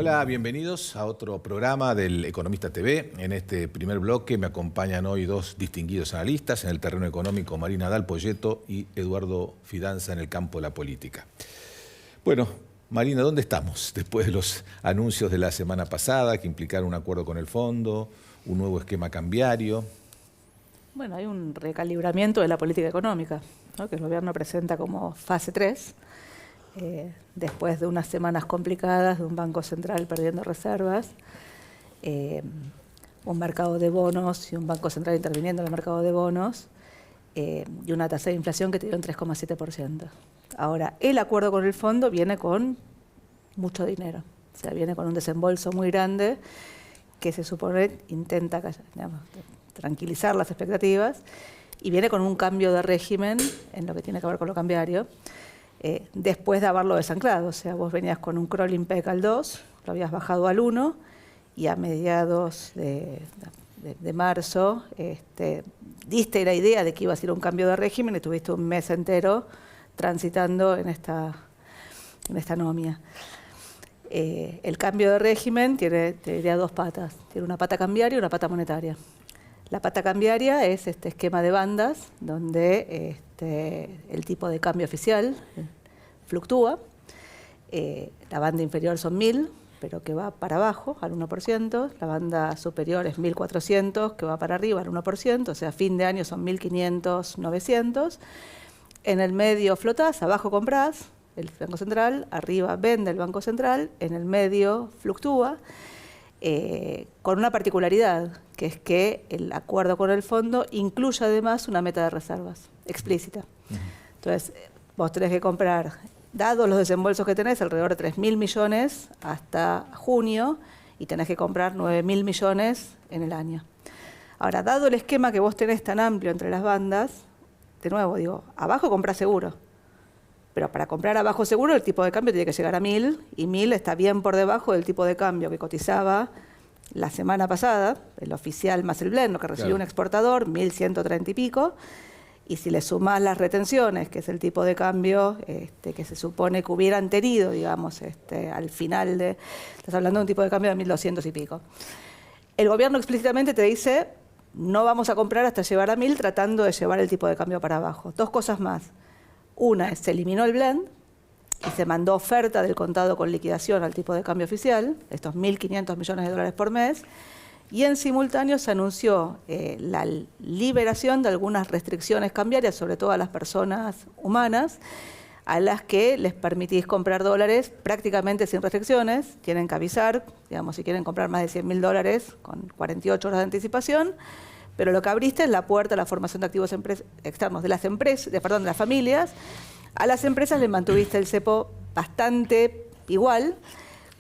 Hola, bienvenidos a otro programa del Economista TV. En este primer bloque me acompañan hoy dos distinguidos analistas en el terreno económico, Marina Dal Poyetto y Eduardo Fidanza en el campo de la política. Bueno, Marina, ¿dónde estamos después de los anuncios de la semana pasada que implicaron un acuerdo con el fondo, un nuevo esquema cambiario? Bueno, hay un recalibramiento de la política económica, ¿no?, que el gobierno presenta como fase 3, después de unas semanas complicadas, de un Banco Central perdiendo reservas, un mercado de bonos y un Banco Central interviniendo en el mercado de bonos, y una tasa de inflación que te dio un 3,7%. Ahora, el acuerdo con el fondo viene con mucho dinero, o sea, viene con un desembolso muy grande que se supone intenta, digamos, tranquilizar las expectativas, y viene con un cambio de régimen en lo que tiene que ver con lo cambiario, después de haberlo desanclado. O sea, vos venías con un crawling peg al 2, lo habías bajado al 1, y a mediados de marzo diste la idea de que iba a ser un cambio de régimen y tuviste un mes entero transitando en esta anomia. El cambio de régimen tiene, te diría, dos patas. Tiene una pata cambiaria y una pata monetaria. La pata cambiaria es este esquema de bandas donde el tipo de cambio oficial fluctúa. La banda inferior son 1000, pero que va para abajo al 1%. La banda superior es 1400, que va para arriba al 1%. O sea, a fin de año son 1500, 900. En el medio flotás, abajo comprás el Banco Central, arriba vende el Banco Central, en el medio fluctúa. Con una particularidad, que es que el acuerdo con el fondo incluye además una meta de reservas explícita. Entonces, vos tenés que comprar, dados los desembolsos que tenés, alrededor de 3.000 millones hasta junio, y tenés que comprar 9.000 millones en el año. Ahora, dado el esquema que vos tenés tan amplio entre las bandas, de nuevo digo, abajo comprás seguro. Pero para comprar abajo seguro el tipo de cambio tiene que llegar a 1000, y 1000 está bien por debajo del tipo de cambio que cotizaba la semana pasada, el oficial más el blend, lo que recibió un exportador, 1130 y pico, y si le sumás las retenciones, que es el tipo de cambio que se supone que hubieran tenido, digamos, al final de... Estás hablando de un tipo de cambio de 1200 y pico. El gobierno explícitamente te dice, no vamos a comprar hasta llevar a 1000, tratando de llevar el tipo de cambio para abajo. Dos cosas más. Una es, se eliminó el blend y se mandó oferta del contado con liquidación al tipo de cambio oficial, estos 1.500 millones de dólares por mes, y en simultáneo se anunció la liberación de algunas restricciones cambiarias, sobre todo a las personas humanas, a las que les permitís comprar dólares prácticamente sin restricciones. Tienen que avisar, digamos, si quieren comprar más de 100.000 dólares con 48 horas de anticipación, pero lo que abriste es la puerta a la formación de activos externos de las empresas, de las familias. A las empresas les mantuviste el cepo bastante igual,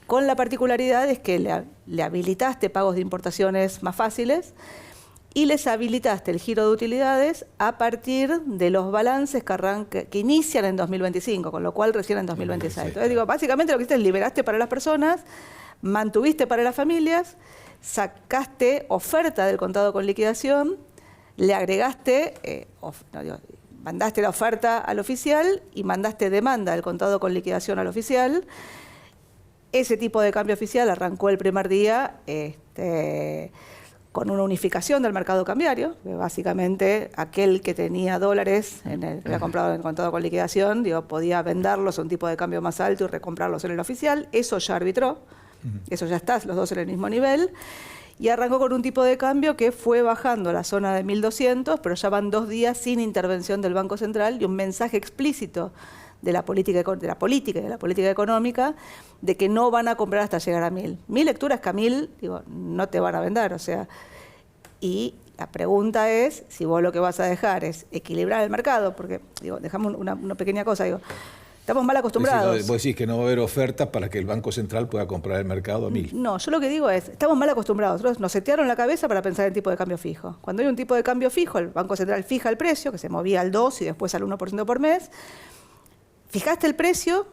con la particularidad es que le habilitaste pagos de importaciones más fáciles y les habilitaste el giro de utilidades a partir de los balances que inician en 2025, con lo cual recién en 2026. Entonces digo, básicamente lo que hiciste es liberaste para las personas, mantuviste para las familias, sacaste oferta del contado con liquidación, le agregaste, mandaste la oferta al oficial y mandaste demanda del contado con liquidación al oficial. Ese tipo de cambio oficial arrancó el primer día con una unificación del mercado cambiario, que básicamente aquel que tenía dólares, que había comprado en el contado con liquidación, podía venderlos a un tipo de cambio más alto y recomprarlos en el oficial. Eso ya arbitró. Eso ya está, los dos en el mismo nivel, y arrancó con un tipo de cambio que fue bajando a la zona de 1200, pero ya van 2 días sin intervención del Banco Central y un mensaje explícito de la política económica de que no van a comprar hasta llegar a 1000. Mi lectura es que a 1000 no te van a vender, o sea, y la pregunta es si vos lo que vas a dejar es equilibrar el mercado, porque dejamos una pequeña cosa, estamos mal acostumbrados. Vos decís que no va a haber ofertas para que el Banco Central pueda comprar el mercado a 1000. No, yo lo que digo es, estamos mal acostumbrados. Nosotros nos setearon la cabeza para pensar en tipo de cambio fijo. Cuando hay un tipo de cambio fijo, el Banco Central fija el precio, que se movía al 2 y después al 1% por mes. Fijaste el precio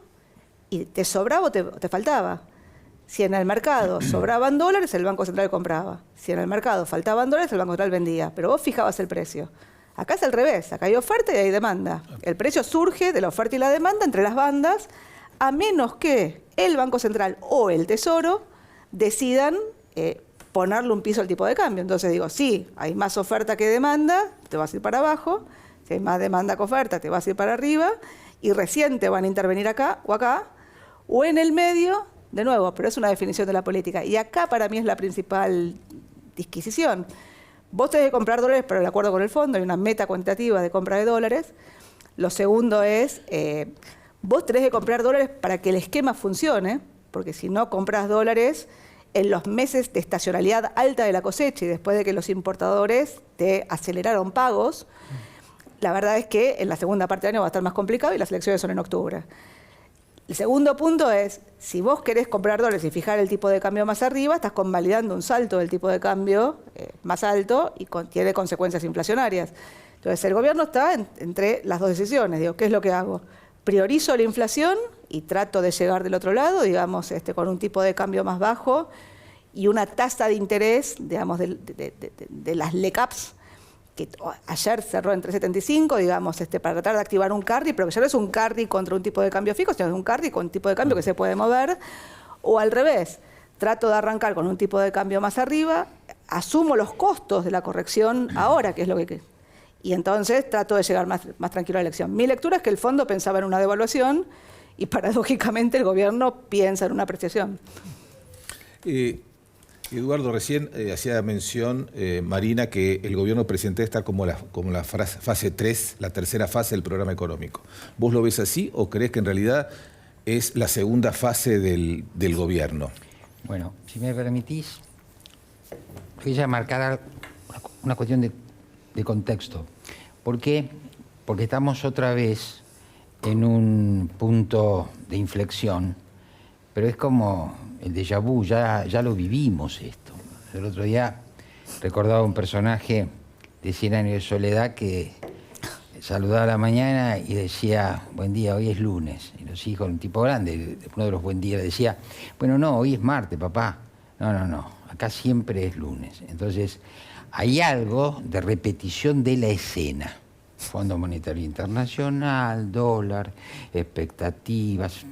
y te sobraba o te faltaba. Si en el mercado sobraban dólares, el Banco Central compraba. Si en el mercado faltaban dólares, el Banco Central vendía. Pero vos fijabas el precio. Acá es al revés, acá hay oferta y hay demanda. El precio surge de la oferta y la demanda entre las bandas a menos que el Banco Central o el Tesoro decidan ponerle un piso al tipo de cambio. Entonces digo, sí, hay más oferta que demanda, te vas a ir para abajo, si hay más demanda que oferta, te vas a ir para arriba, y recién te van a intervenir acá, o en el medio, de nuevo, pero es una definición de la política. Y acá para mí es la principal disquisición. Vos tenés que comprar dólares para el acuerdo con el fondo, hay una meta cuantitativa de compra de dólares. Lo segundo es, vos tenés que comprar dólares para que el esquema funcione, porque si no compras dólares en los meses de estacionalidad alta de la cosecha y después de que los importadores te aceleraron pagos, la verdad es que en la segunda parte del año va a estar más complicado y las elecciones son en octubre. El segundo punto es, si vos querés comprar dólares y fijar el tipo de cambio más arriba, estás convalidando un salto del tipo de cambio más alto y tiene consecuencias inflacionarias. Entonces el gobierno está entre las dos decisiones. Digo, ¿qué es lo que hago? Priorizo la inflación y trato de llegar del otro lado, digamos, con un tipo de cambio más bajo y una tasa de interés, digamos, de las LECAPs, que ayer cerró en 3,75, digamos, para tratar de activar un carry, pero que ya no es un carry contra un tipo de cambio fijo, sino es un carry con un tipo de cambio que se puede mover, o al revés, trato de arrancar con un tipo de cambio más arriba, asumo los costos de la corrección ahora, que es lo que... Y entonces trato de llegar más tranquilo a la elección. Mi lectura es que el fondo pensaba en una devaluación y paradójicamente el gobierno piensa en una apreciación. Eduardo, recién hacía mención, Marina, que el gobierno presidente está como la fase 3, la tercera fase del programa económico. ¿Vos lo ves así o crees que en realidad es la segunda fase del gobierno? Bueno, si me permitís, voy a marcar una cuestión de contexto. ¿Por qué? Porque estamos otra vez en un punto de inflexión, pero es como el déjà vu, ya lo vivimos esto. El otro día recordaba un personaje de 100 años de soledad que saludaba a la mañana y decía, buen día, hoy es lunes. Y los hijos, un tipo grande, uno de los buen días, decía, bueno, no, hoy es martes, papá. No, acá siempre es lunes. Entonces, hay algo de repetición de la escena. Fondo Monetario Internacional, dólar, expectativas.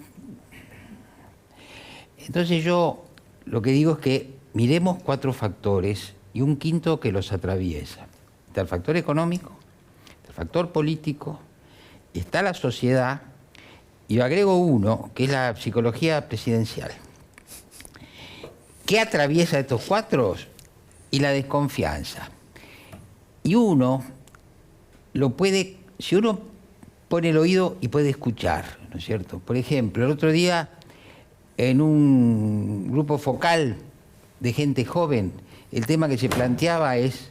Entonces yo lo que digo es que miremos 4 factores y un quinto que los atraviesa. Está el factor económico, está el factor político, está la sociedad y yo agrego uno, que es la psicología presidencial. ¿Qué atraviesa estos 4? Y la desconfianza. Y uno lo puede, si uno pone el oído y puede escuchar, ¿no es cierto? Por ejemplo, el otro día en un grupo focal de gente joven, el tema que se planteaba es,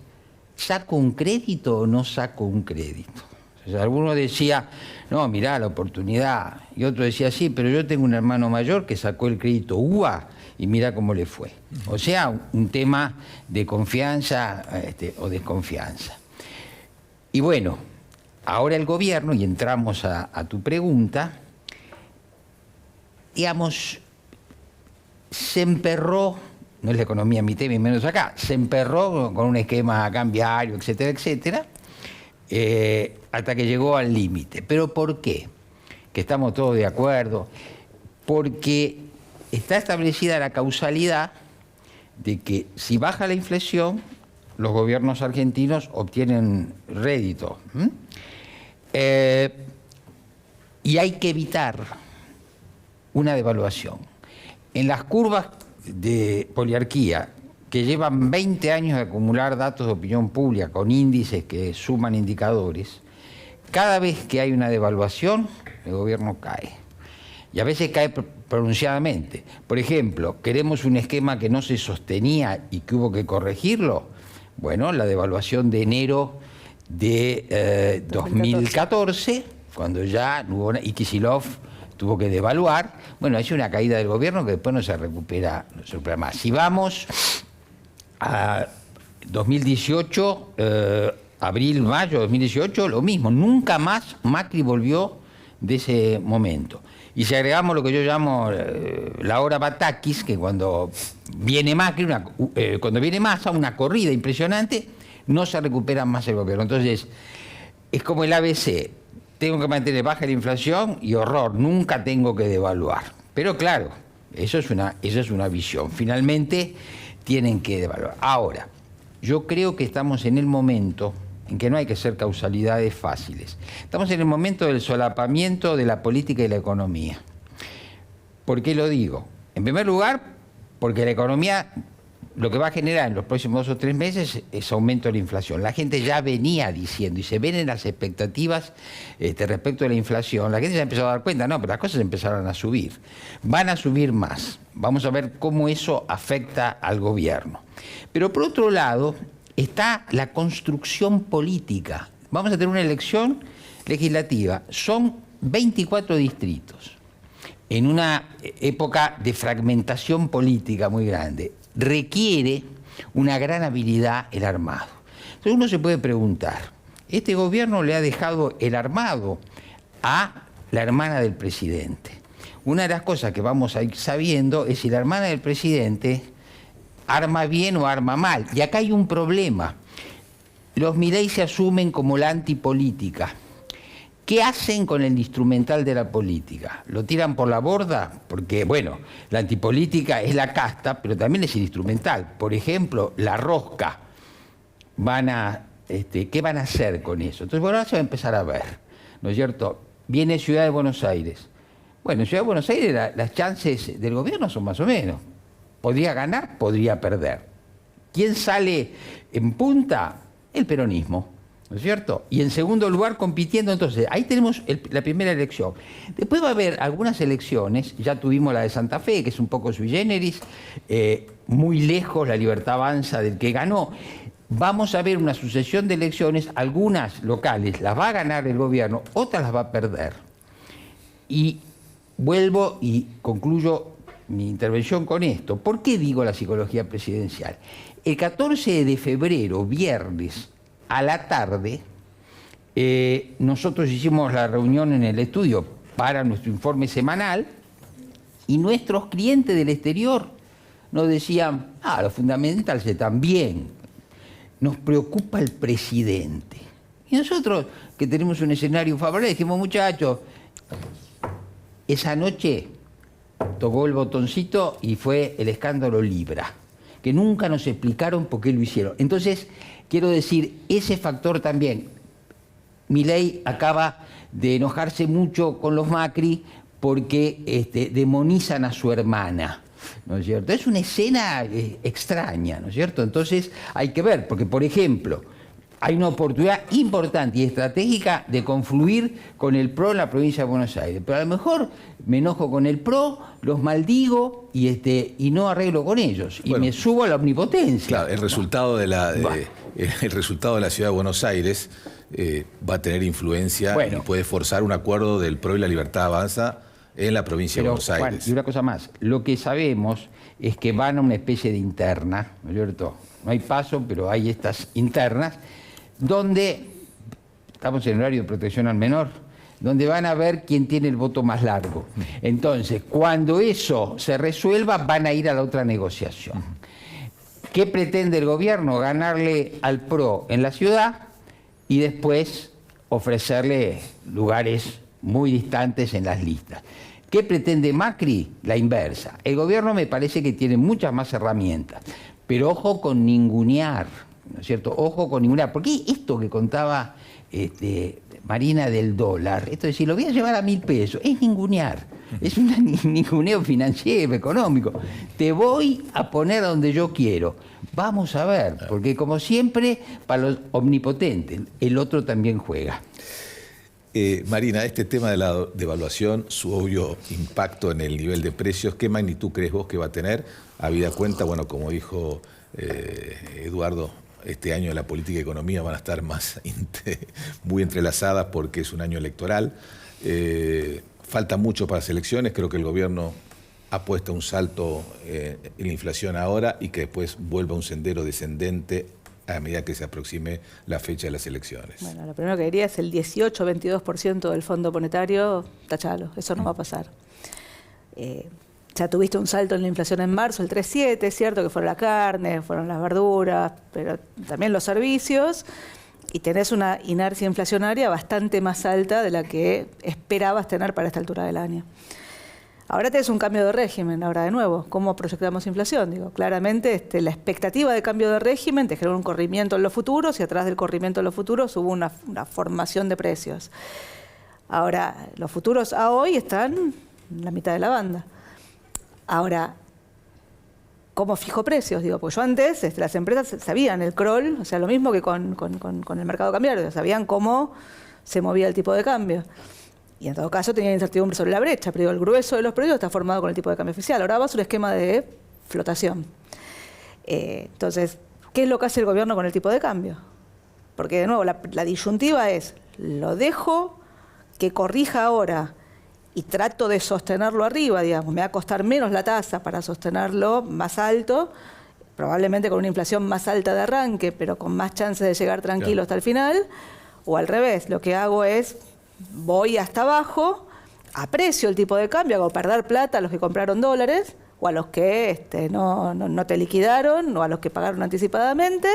¿saco un crédito o no saco un crédito? O sea, alguno decía, no, mirá la oportunidad, y otro decía, sí, pero yo tengo un hermano mayor que sacó el crédito UVA y mira cómo le fue. O sea, un tema de confianza o desconfianza. Y bueno, ahora el gobierno, y entramos a tu pregunta, digamos, se emperró, no es la economía mi tema y menos acá, se emperró con un esquema cambiario, etcétera, etcétera, hasta que llegó al límite. ¿Pero por qué? Que estamos todos de acuerdo. Porque está establecida la causalidad de que si baja la inflación, los gobiernos argentinos obtienen rédito. Y hay que evitar una devaluación. En las curvas de poliarquía, que llevan 20 años de acumular datos de opinión pública con índices que suman indicadores, cada vez que hay una devaluación, el gobierno cae. Y a veces cae pronunciadamente. Por ejemplo, queremos un esquema que no se sostenía y que hubo que corregirlo. Bueno, la devaluación de enero de 2014, cuando ya hubo y Kicillof tuvo que devaluar. Bueno, es una caída del gobierno que después no se recupera más. Si vamos a 2018, abril, mayo de 2018, lo mismo. Nunca más Macri volvió de ese momento. Y si agregamos lo que yo llamo la hora Batakis, que cuando viene Macri, cuando viene Massa, una corrida impresionante, no se recupera más el gobierno. Entonces, es como el ABC. tengo que mantener baja la inflación y horror, nunca tengo que devaluar. Pero claro, eso es una visión. Finalmente tienen que devaluar. Ahora, yo creo que estamos en el momento en que no hay que hacer causalidades fáciles. Estamos en el momento del solapamiento de la política y la economía. ¿Por qué lo digo? En primer lugar, porque la economía lo que va a generar en los próximos 2 o 3 meses es aumento de la inflación. La gente ya venía diciendo, y se ven en las expectativas respecto de la inflación, la gente se ha empezado a dar cuenta, no, pero las cosas empezaron a subir. Van a subir más. Vamos a ver cómo eso afecta al gobierno. Pero por otro lado, está la construcción política. Vamos a tener una elección legislativa. Son 24 distritos. En una época de fragmentación política muy grande, requiere una gran habilidad el armado. Entonces uno se puede preguntar, ¿este gobierno le ha dejado el armado a la hermana del presidente? Una de las cosas que vamos a ir sabiendo es si la hermana del presidente arma bien o arma mal. Y acá hay un problema. Los Milei se asumen como la antipolítica. ¿Qué hacen con el instrumental de la política? ¿Lo tiran por la borda? Porque, bueno, la antipolítica es la casta, pero también es el instrumental. Por ejemplo, la rosca. ¿Qué van a hacer con eso? Entonces, bueno, ahora se va a empezar a ver, ¿no es cierto? Viene Ciudad de Buenos Aires. Bueno, en Ciudad de Buenos Aires las chances del gobierno son más o menos. Podría ganar, podría perder. ¿Quién sale en punta? El peronismo. ¿No es cierto? Y en segundo lugar compitiendo, entonces, ahí tenemos la primera elección. Después va a haber algunas elecciones, ya tuvimos la de Santa Fe, que es un poco sui generis, muy lejos la Libertad Avanza del que ganó. Vamos a ver una sucesión de elecciones, algunas locales las va a ganar el gobierno, otras las va a perder. Y vuelvo y concluyo mi intervención con esto. ¿Por qué digo la psicología presidencial? El 14 de febrero, viernes, a la tarde, nosotros hicimos la reunión en el estudio para nuestro informe semanal y nuestros clientes del exterior nos decían, los fundamentales están bien, nos preocupa el presidente. Y nosotros, que tenemos un escenario favorable, dijimos, muchachos, esa noche tocó el botoncito y fue el escándalo Libra, que nunca nos explicaron por qué lo hicieron. Entonces, quiero decir, ese factor también. Milei acaba de enojarse mucho con los Macri porque demonizan a su hermana, ¿no es cierto? Es una escena extraña, ¿no es cierto? Entonces hay que ver, porque por ejemplo, hay una oportunidad importante y estratégica de confluir con el PRO en la provincia de Buenos Aires. Pero a lo mejor me enojo con el PRO, los maldigo y no arreglo con ellos. Y me subo a la omnipotencia. Claro, el resultado de la Ciudad de Buenos Aires va a tener influencia y puede forzar un acuerdo del PRO y la Libertad Avanza en la provincia de Buenos Aires. Juan, y una cosa más, lo que sabemos es que van a una especie de interna, ¿no es cierto? No hay paso, pero hay estas internas, donde, estamos en horario de protección al menor, donde van a ver quién tiene el voto más largo. Entonces, cuando eso se resuelva, van a ir a la otra negociación. ¿Qué pretende el gobierno? Ganarle al PRO en la ciudad y después ofrecerle lugares muy distantes en las listas. ¿Qué pretende Macri? La inversa. El gobierno me parece que tiene muchas más herramientas, pero ojo con ningunear, ¿no es cierto? Ojo con ningunear, porque esto que contaba Marina del dólar, esto de decir, lo voy a llevar a 1.000 pesos, es ningunear, es un ninguneo financiero, económico. Te voy a poner donde yo quiero. Vamos a ver, porque como siempre, para los omnipotentes, el otro también juega. Marina, este tema de la devaluación, su obvio impacto en el nivel de precios, ¿qué magnitud crees vos que va a tener? Habida cuenta, bueno, como dijo Eduardo, este año la política y economía van a estar muy entrelazadas porque es un año electoral. Falta mucho para las elecciones, creo que el gobierno ha puesto un salto en la inflación ahora y que después vuelva a un sendero descendente a medida que se aproxime la fecha de las elecciones. Bueno, lo primero que diría es el 18-22% del Fondo Monetario, tachalo, eso no va a pasar. Ya tuviste un salto en la inflación en marzo, el 3,7, es cierto que fueron la carne, fueron las verduras, pero también los servicios. y tenés una inercia inflacionaria bastante más alta de la que esperabas tener para esta altura del año. Ahora tenés un cambio de régimen, ahora de nuevo, ¿cómo proyectamos inflación? Digo, claramente la expectativa de cambio de régimen te generó un corrimiento en los futuros y atrás del corrimiento en los futuros hubo una formación de precios. Ahora, los futuros a hoy están en la mitad de la banda. Ahora, ¿cómo fijo precios? Digo, pues yo antes, las empresas sabían el crawl, o sea, lo mismo que con el mercado cambiario, sabían cómo se movía el tipo de cambio. Y en todo caso tenían incertidumbre sobre la brecha, pero el grueso de los precios está formado con el tipo de cambio oficial. Ahora vas a un esquema de flotación. Entonces, ¿qué es lo que hace el gobierno con el tipo de cambio? Porque, de nuevo, la disyuntiva es, lo dejo que corrija ahora y trato de sostenerlo arriba, digamos, me va a costar menos la tasa para sostenerlo más alto, probablemente con una inflación más alta de arranque, pero con más chances de llegar tranquilo hasta el final, o al revés, lo que hago es, voy hasta abajo, aprecio el tipo de cambio, hago perder plata a los que compraron dólares, o a los que no te liquidaron, o a los que pagaron anticipadamente,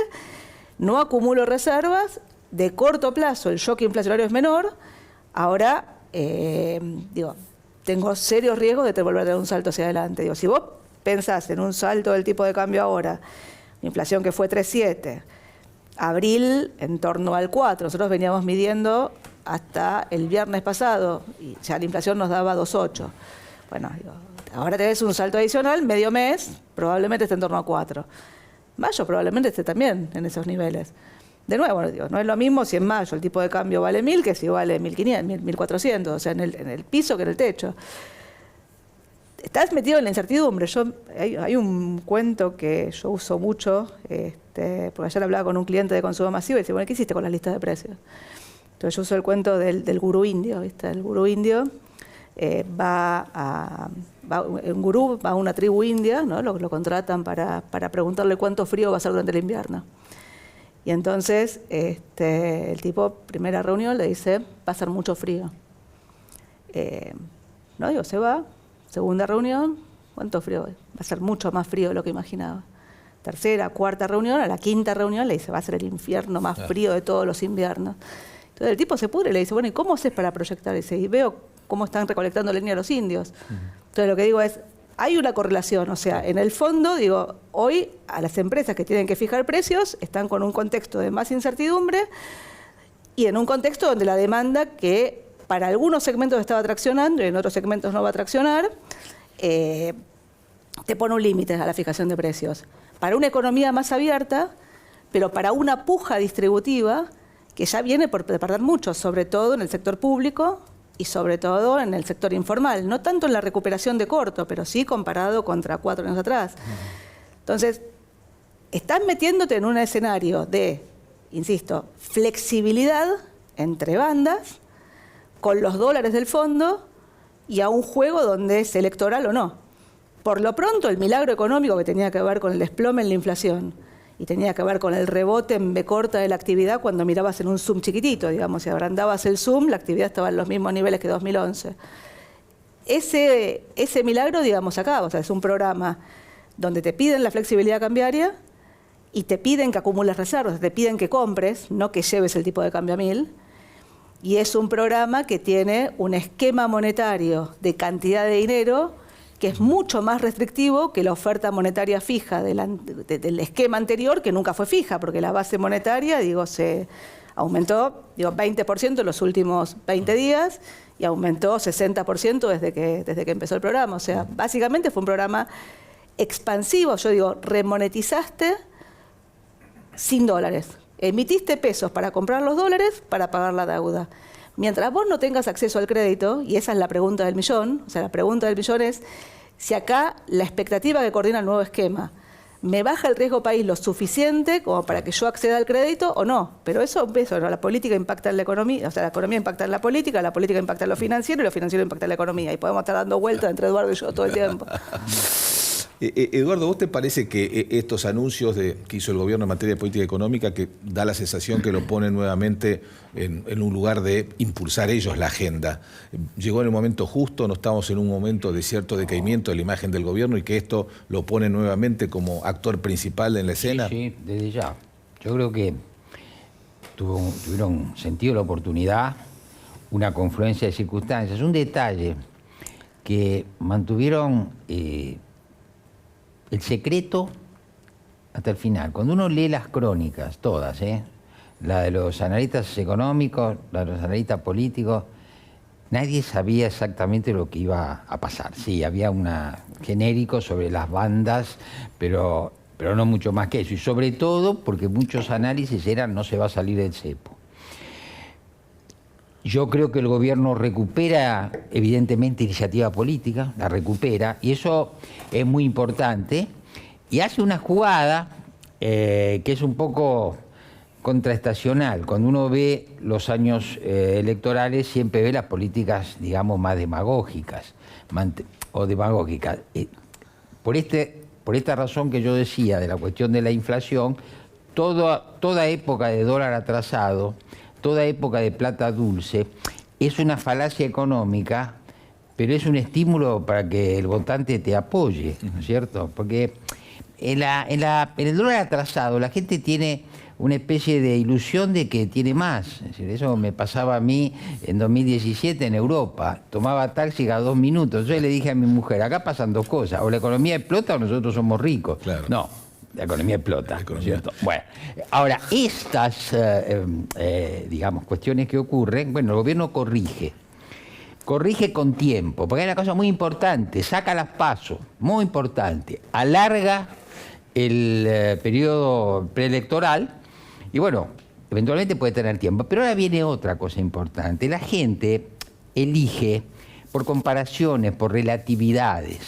no acumulo reservas, de corto plazo el shock inflacionario es menor, ahora, tengo serios riesgos de volver a tener un salto hacia adelante. Digo, si vos pensás en un salto del tipo de cambio ahora, inflación que fue 3,7, abril en torno al 4, nosotros veníamos midiendo hasta el viernes pasado y ya la inflación nos daba 2,8. Bueno, ahora tenés un salto adicional, medio mes, probablemente esté en torno a 4. Mayo probablemente esté también en esos niveles. De nuevo, no es lo mismo si en mayo el tipo de cambio vale 1.000 que si vale 1.500, 1.400, o sea, en el piso que en el techo. Estás metido en la incertidumbre. Hay un cuento que yo uso mucho, porque ayer hablaba con un cliente de consumo masivo y dice, bueno, ¿qué hiciste con las listas de precios? Entonces yo uso el cuento del gurú indio, ¿viste? El gurú indio un gurú va a una tribu india, ¿no? Lo contratan para preguntarle cuánto frío va a ser durante el invierno. Y entonces el tipo, primera reunión, le dice, va a ser mucho frío. Se va. Segunda reunión, ¿cuánto frío? Va a ser mucho más frío de lo que imaginaba. Tercera, cuarta reunión, a la quinta reunión le dice, va a ser el infierno más frío de todos los inviernos. Entonces el tipo se pudre y le dice, bueno, ¿y cómo haces para proyectar ese? Y veo cómo están recolectando leña los indios. Entonces lo que digo es, hay una correlación, o sea, en el fondo, hoy a las empresas que tienen que fijar precios están con un contexto de más incertidumbre y en un contexto donde la demanda que para algunos segmentos estaba traccionando y en otros segmentos no va a traccionar, te pone un límite a la fijación de precios. Para una economía más abierta, pero para una puja distributiva que ya viene por perder mucho, sobre todo en el sector público y sobre todo en el sector informal, no tanto en la recuperación de corto, pero sí comparado contra 4 años atrás. Entonces, estás metiéndote en un escenario de, insisto, flexibilidad entre bandas, con los dólares del fondo y a un juego donde es electoral o no. Por lo pronto, el milagro económico que tenía que ver con el desplome en la inflación y tenía que ver con el rebote en B corta de la actividad cuando mirabas en un zoom chiquitito, digamos, si agrandabas el zoom, la actividad estaba en los mismos niveles que 2011. Ese milagro, digamos, acá, o sea, es un programa donde te piden la flexibilidad cambiaria y te piden que acumules reservas, te piden que compres, no que lleves el tipo de cambio a 1.000, y es un programa que tiene un esquema monetario de cantidad de dinero que es mucho más restrictivo que la oferta monetaria fija del esquema anterior, que nunca fue fija, porque la base monetaria, se aumentó 20% en los últimos 20 días y aumentó 60% desde que empezó el programa. O sea, básicamente fue un programa expansivo. Remonetizaste sin dólares. Emitiste pesos para comprar los dólares para pagar la deuda. Mientras vos no tengas acceso al crédito, y esa es la pregunta del millón, o sea, la pregunta del millón es si acá la expectativa que coordina el nuevo esquema me baja el riesgo país lo suficiente como para que yo acceda al crédito o no. Pero eso ¿no? La política impacta en la economía, o sea, la economía impacta en la política impacta en lo financiero y lo financiero impacta en la economía. Y podemos estar dando vueltas entre Eduardo y yo todo el tiempo. Eduardo, ¿vos te parece que estos anuncios que hizo el gobierno en materia de política económica, que da la sensación que lo ponen nuevamente en un lugar de impulsar ellos la agenda, llegó en el momento justo, no estamos en un momento de cierto decaimiento de la imagen del gobierno y que esto lo pone nuevamente como actor principal en la escena? Sí, desde ya. Yo creo que tuvieron sentido de la oportunidad, una confluencia de circunstancias, un detalle que mantuvieron el secreto hasta el final. Cuando uno lee las crónicas, todas, la de los analistas económicos, la de los analistas políticos, nadie sabía exactamente lo que iba a pasar. Sí, había un genérico sobre las bandas, pero no mucho más que eso. Y sobre todo porque muchos análisis eran no se va a salir del cepo. Yo creo que el gobierno recupera, evidentemente, iniciativa política, la recupera, y eso es muy importante. Y hace una jugada que es un poco contraestacional. Cuando uno ve los años electorales, siempre ve las políticas, digamos, más demagógicas. Por esta razón que yo decía de la cuestión de la inflación, toda época de dólar atrasado, toda época de plata dulce, es una falacia económica, pero es un estímulo para que el votante te apoye, ¿no es cierto? Porque en el dólar atrasado la gente tiene una especie de ilusión de que tiene más. Es decir, eso me pasaba a mí en 2017 en Europa. Tomaba taxi cada 2 minutos. Yo le dije a mi mujer, acá pasan 2 cosas, o la economía explota o nosotros somos ricos. Claro. No, la economía explota, ¿no es cierto? Bueno, ahora, estas, digamos, cuestiones que ocurren, bueno, el gobierno corrige con tiempo, porque hay una cosa muy importante, saca las PASO, muy importante, alarga el periodo preelectoral y bueno, eventualmente puede tener tiempo. Pero ahora viene otra cosa importante, la gente elige por comparaciones, por relatividades.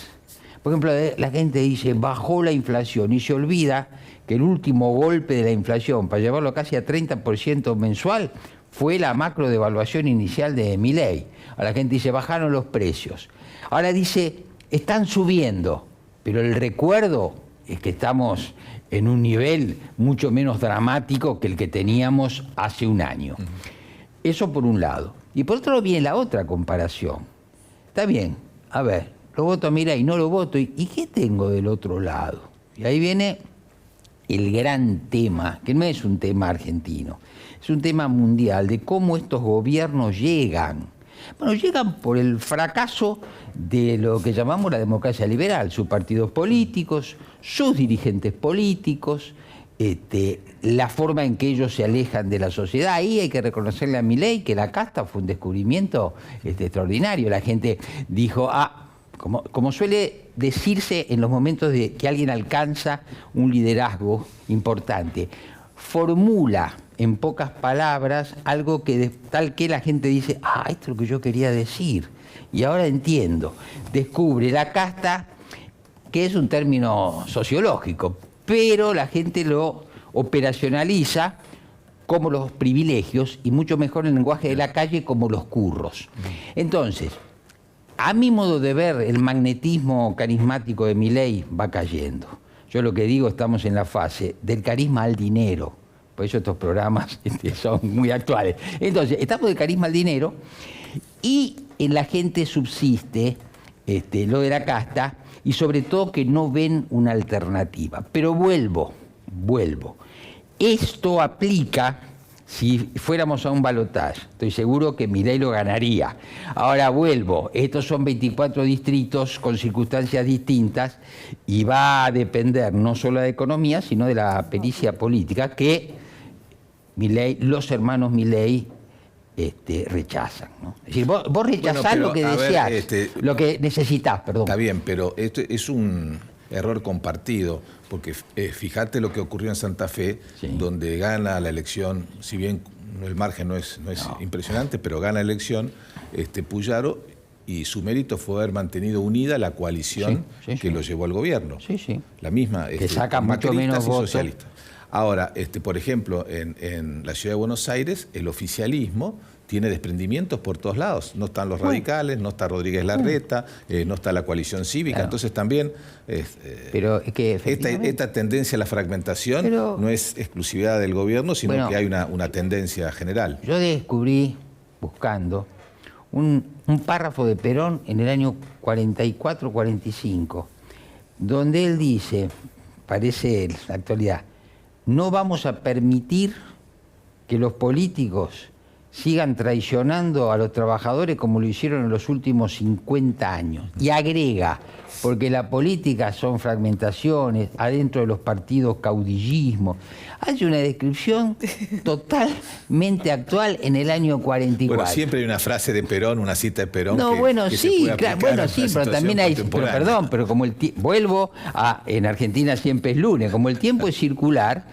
Por ejemplo, la gente dice, bajó la inflación y se olvida que el último golpe de la inflación, para llevarlo casi a 30% mensual, fue la macro devaluación inicial de Milei. Ahora la gente dice, bajaron los precios. Ahora dice, están subiendo, pero el recuerdo es que estamos en un nivel mucho menos dramático que el que teníamos hace un año. Eso por un lado. Y por otro lado viene la otra comparación. Está bien, a ver, lo voto a Milei, no lo voto, ¿y qué tengo del otro lado? Y ahí viene el gran tema, que no es un tema argentino, es un tema mundial, de cómo estos gobiernos llegan. Bueno, llegan por el fracaso de lo que llamamos la democracia liberal, sus partidos políticos, sus dirigentes políticos, la forma en que ellos se alejan de la sociedad. Ahí hay que reconocerle a Milei que la casta fue un descubrimiento extraordinario. La gente dijo, como suele decirse en los momentos de que alguien alcanza un liderazgo importante, formula en pocas palabras algo que tal que la gente dice, esto es lo que yo quería decir, y ahora entiendo. Descubre la casta, que es un término sociológico, pero la gente lo operacionaliza como los privilegios, y mucho mejor en el lenguaje de la calle como los curros. Entonces, a mi modo de ver, el magnetismo carismático de Milei va cayendo. Yo lo que digo, estamos en la fase del carisma al dinero. Por eso estos programas son muy actuales. Entonces, estamos del carisma al dinero y en la gente subsiste lo de la casta y sobre todo que no ven una alternativa. Pero vuelvo. Esto aplica si fuéramos a un balotaje. Estoy seguro que Milei lo ganaría. Ahora vuelvo. Estos son 24 distritos con circunstancias distintas y va a depender no solo de economía, sino de la pericia política que los hermanos Milei rechazan, ¿no? Es decir, vos rechazás lo que deseás, lo que necesitás, perdón. Está bien, pero esto es un error compartido, porque fíjate lo que ocurrió en Santa Fe, sí, donde gana la elección, si bien el margen no es impresionante, pero gana la elección Puyaro, y su mérito fue haber mantenido unida la coalición que lo llevó al gobierno. Sí. La misma, que saca mucho menos votos. Socialista. Ahora, por ejemplo, en la ciudad de Buenos Aires, el oficialismo tiene desprendimientos por todos lados. No están los radicales, no está Rodríguez Larreta, no está la coalición cívica. Claro. Entonces también pero es que esta tendencia a la fragmentación no es exclusividad del gobierno, sino que hay una tendencia general. Yo descubrí, buscando, un párrafo de Perón en el año 44-45, donde él dice, parece la actualidad, no vamos a permitir que los políticos sigan traicionando a los trabajadores como lo hicieron en los últimos 50 años. Y agrega, porque la política son fragmentaciones, adentro de los partidos caudillismo. Hace una descripción totalmente actual en el año 44. Bueno, siempre hay una frase de Perón, una cita de Perón. No, que, bueno, que sí, claro, bueno, sí, pero también hay, pero como vuelvo a, en Argentina siempre es lunes, como el tiempo es circular,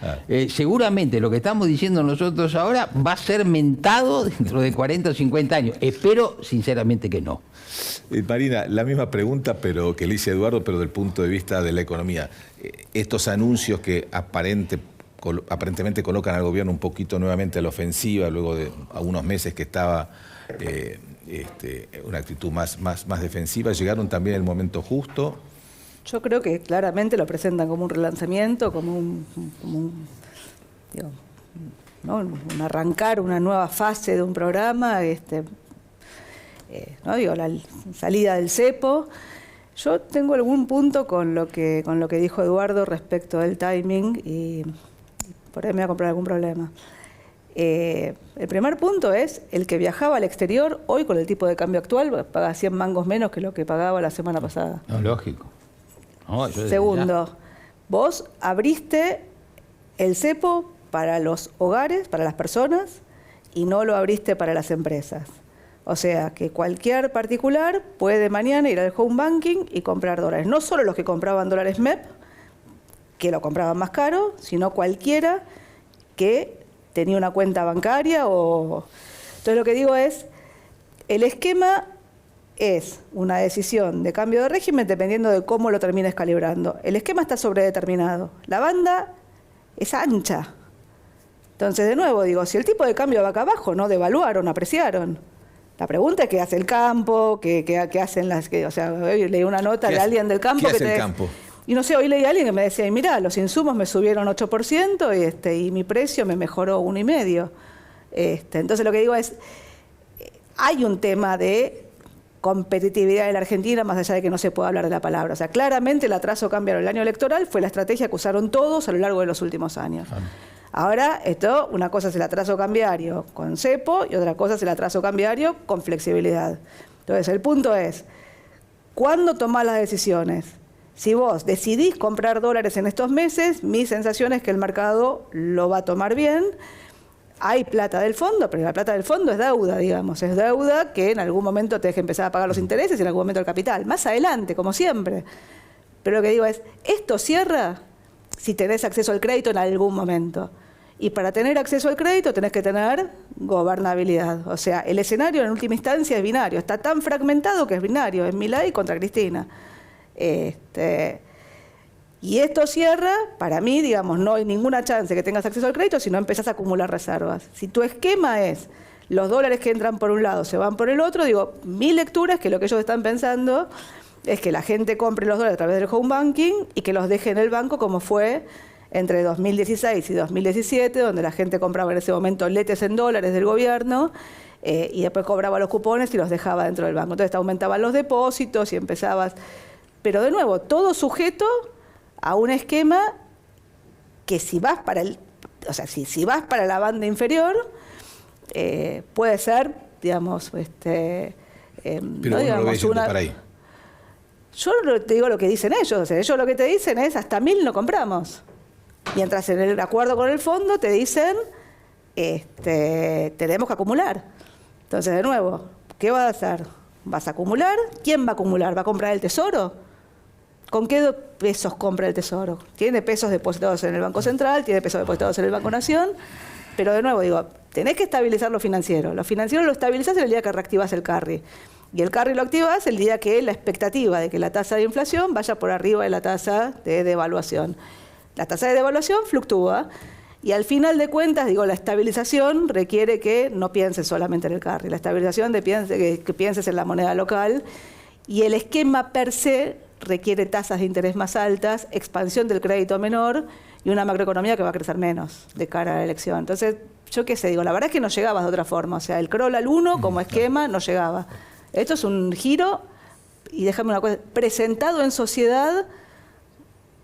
seguramente lo que estamos diciendo nosotros ahora va a ser mentado dentro de 40 o 50 años. Espero sinceramente que no. Marina, la misma pregunta pero que le hice a Eduardo, pero del punto de vista de la economía. Estos anuncios que aparentemente colocan al gobierno un poquito nuevamente a la ofensiva, luego de algunos meses que estaba una actitud más defensiva, ¿llegaron también en el momento justo? Yo creo que claramente lo presentan como un relanzamiento, como un arrancar una nueva fase de un programa, la salida del cepo. Yo tengo algún punto con lo que dijo Eduardo respecto del timing y por ahí me voy a comprar algún problema. El primer punto es el que viajaba al exterior, hoy con el tipo de cambio actual paga 100 mangos menos que lo que pagaba la semana pasada. No, lógico. No, Segundo, vos abriste el cepo para los hogares, para las personas, y no lo abriste para las empresas. O sea, que cualquier particular puede mañana ir al home banking y comprar dólares. No solo los que compraban dólares MEP, que lo compraban más caro, sino cualquiera que tenía una cuenta bancaria o... Entonces lo que digo es, el esquema es una decisión de cambio de régimen dependiendo de cómo lo termines calibrando. El esquema está sobredeterminado. La banda es ancha. Entonces, de nuevo, digo, si el tipo de cambio va acá abajo, no devaluaron, apreciaron. La pregunta es qué hace el campo, qué hacen las... o sea, hoy leí una nota de alguien del campo. ¿Qué hace el campo? Y no sé, hoy leí a alguien que me decía, mira, los insumos me subieron 8% y mi precio me mejoró 1,5%. Entonces lo que digo es, hay un tema de competitividad de la Argentina, más allá de que no se pueda hablar de la palabra. O sea, claramente el atraso cambiaron el año electoral, fue la estrategia que usaron todos a lo largo de los últimos años. Ahora, una cosa es el atraso cambiario con cepo y otra cosa es el atraso cambiario con flexibilidad. Entonces, el punto es, ¿cuándo tomás las decisiones? Si vos decidís comprar dólares en estos meses, mi sensación es que el mercado lo va a tomar bien. Hay plata del fondo, pero la plata del fondo es deuda, digamos. Es deuda que en algún momento tenés que empezar a pagar los intereses y en algún momento el capital. Más adelante, como siempre. Pero lo que digo es, esto cierra si tenés acceso al crédito en algún momento. Y para tener acceso al crédito tenés que tener gobernabilidad. O sea, el escenario en última instancia es binario. Está tan fragmentado que es binario. Es Milei contra Cristina. Y esto cierra, para mí, digamos, no hay ninguna chance que tengas acceso al crédito si no empezás a acumular reservas. Si tu esquema es los dólares que entran por un lado se van por el otro, digo, mi lectura es que lo que ellos están pensando es que la gente compre los dólares a través del home banking y que los deje en el banco como fue entre 2016 y 2017, donde la gente compraba en ese momento letes en dólares del gobierno y después cobraba los cupones y los dejaba dentro del banco. Entonces te aumentaban los depósitos y empezabas... Pero de nuevo, todo sujeto a un esquema que si vas para si vas para la banda inferior, puede ser, digamos, pero no, digamos, lo ves para ahí. Yo te digo lo que dicen ellos, o sea, ellos lo que te dicen es hasta 1.000 no compramos. Mientras en el acuerdo con el fondo te dicen tenemos que acumular. Entonces, de nuevo, ¿qué vas a hacer? ¿Vas a acumular? ¿Quién va a acumular? ¿Va a comprar el Tesoro? ¿Con qué pesos compra el Tesoro? Tiene pesos depositados en el Banco Central, tiene pesos depositados en el Banco Nación, pero de nuevo digo, tenés que estabilizar lo financiero. Lo financiero lo estabilizás el día que reactivás el carry. Y el carry lo activás el día que la expectativa de que la tasa de inflación vaya por arriba de la tasa de devaluación. La tasa de devaluación fluctúa y al final de cuentas, digo, la estabilización requiere que no pienses solamente en el carry. La estabilización que pienses en la moneda local y el esquema per se requiere tasas de interés más altas, expansión del crédito menor y una macroeconomía que va a crecer menos de cara a la elección. Entonces, yo qué sé, digo, la verdad es que no llegabas de otra forma. O sea, el crawl al 1 como esquema no llegaba. Esto es un giro, y déjame una cosa, presentado en sociedad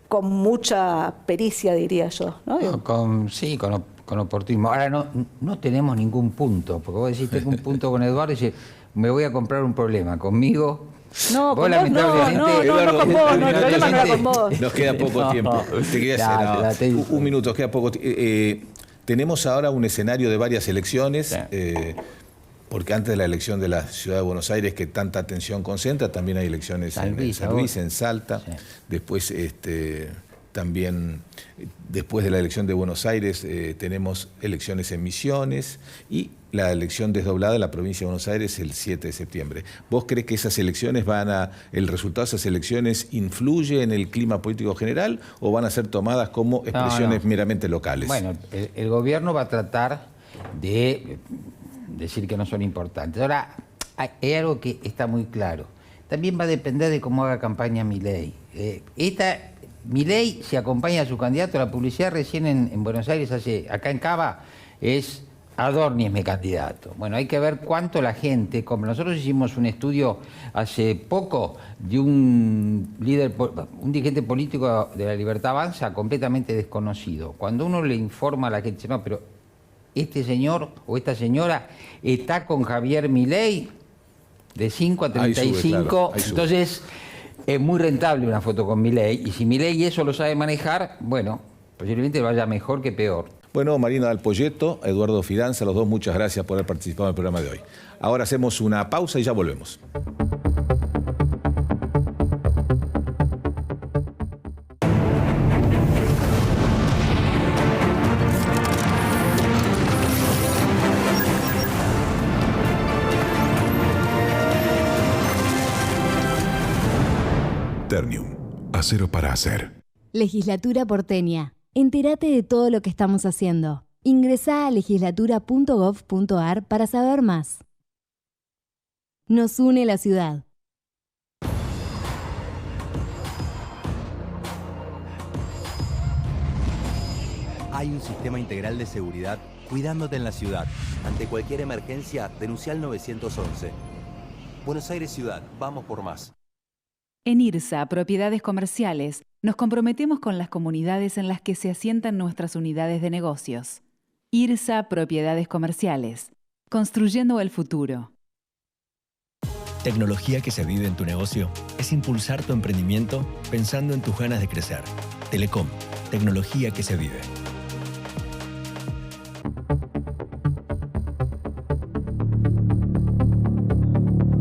con mucha pericia, diría yo, ¿no? Con con oportunismo. Ahora no tenemos ningún punto, porque vos decís, tengo un punto con Eduardo y dices, me voy a comprar un problema. Conmigo... No, con vos no con vos, no, el problema no era con vos. Nos queda poco tiempo. Te quería hacer un minuto, nos queda poco tiempo. Tenemos ahora un escenario de varias elecciones, porque antes de la elección de la Ciudad de Buenos Aires, que tanta atención concentra, también hay elecciones en San Luis, en Salta. Sí. Después, también, después de la elección de Buenos Aires, tenemos elecciones en Misiones y la elección desdoblada en la provincia de Buenos Aires el 7 de septiembre. ¿Vos crees que esas elecciones el resultado de esas elecciones influye en el clima político general o van a ser tomadas como expresiones meramente locales? Bueno, el gobierno va a tratar de decir que no son importantes. Ahora, hay algo que está muy claro. También va a depender de cómo haga campaña Milei. Milei, si acompaña a su candidato, la publicidad recién en Buenos Aires, acá en Cava, es Adorni es mi candidato. Bueno, hay que ver cuánto la gente, como nosotros hicimos un estudio hace poco de un dirigente político de la Libertad Avanza completamente desconocido. Cuando uno le informa a la gente, no, pero este señor o esta señora está con Javier Milei de 5 a 35, sube, claro, entonces es muy rentable una foto con Milei, y si Milei eso lo sabe manejar, bueno, posiblemente vaya mejor que peor. Bueno, Marina Dal Poyetto, Eduardo Fidanza, los dos, muchas gracias por haber participado en el programa de hoy. Ahora hacemos una pausa y ya volvemos. Ternium, acero para hacer. Legislatura porteña. Entérate de todo lo que estamos haciendo. Ingresá a legislatura.gov.ar para saber más. Nos une la ciudad. Hay un sistema integral de seguridad cuidándote en la ciudad. Ante cualquier emergencia, denuncia al 911. Buenos Aires Ciudad, vamos por más. En IRSA, Propiedades Comerciales, nos comprometemos con las comunidades en las que se asientan nuestras unidades de negocios. IRSA Propiedades Comerciales, construyendo el futuro. Tecnología que se vive en tu negocio es impulsar tu emprendimiento pensando en tus ganas de crecer. Telecom, tecnología que se vive.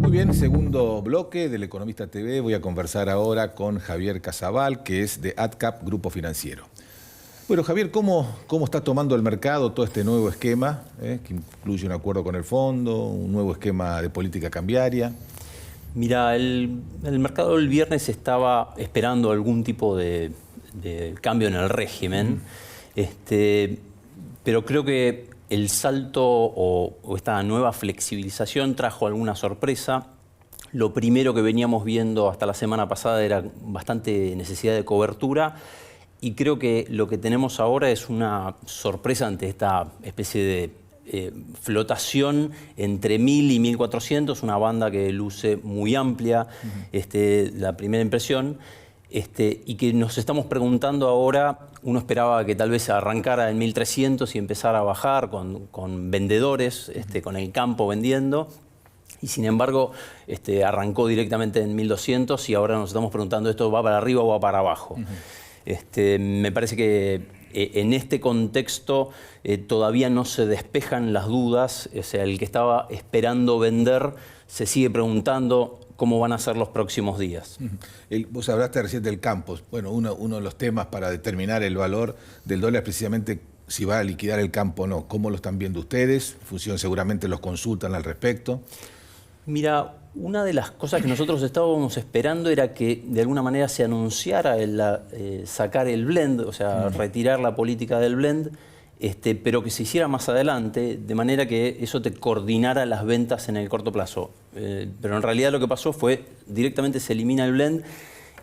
Muy bien, segundo bloque del Economista TV. Voy a conversar ahora con Javier Casabal, que es de AdCap Grupo Financiero. Bueno, Javier, ¿cómo está tomando el mercado todo este nuevo esquema, que incluye un acuerdo con el fondo, un nuevo esquema de política cambiaria? Mira, el mercado el viernes estaba esperando algún tipo de cambio en el régimen, pero creo que el salto o esta nueva flexibilización trajo alguna sorpresa. Lo primero que veníamos viendo hasta la semana pasada era bastante necesidad de cobertura, y creo que lo que tenemos ahora es una sorpresa ante esta especie de flotación entre 1000 y 1400, una banda que luce muy amplia, la primera impresión. Y que nos estamos preguntando ahora, uno esperaba que tal vez arrancara en 1300 y empezara a bajar con vendedores, con el campo vendiendo, y sin embargo arrancó directamente en 1200 y ahora nos estamos preguntando, ¿esto va para arriba o va para abajo? Me parece que en este contexto todavía no se despejan las dudas, o sea, el que estaba esperando vender se sigue preguntando cómo van a ser los próximos días. Vos hablaste recién del campo. Bueno, uno de los temas para determinar el valor del dólar es precisamente si va a liquidar el campo o no. ¿Cómo lo están viendo ustedes? Fusión seguramente los consultan al respecto. Mira, una de las cosas que nosotros estábamos esperando era que de alguna manera se anunciara sacar el blend, o sea, retirar la política del blend, pero que se hiciera más adelante, de manera que eso te coordinara las ventas en el corto plazo. Pero en realidad lo que pasó fue directamente se elimina el blend,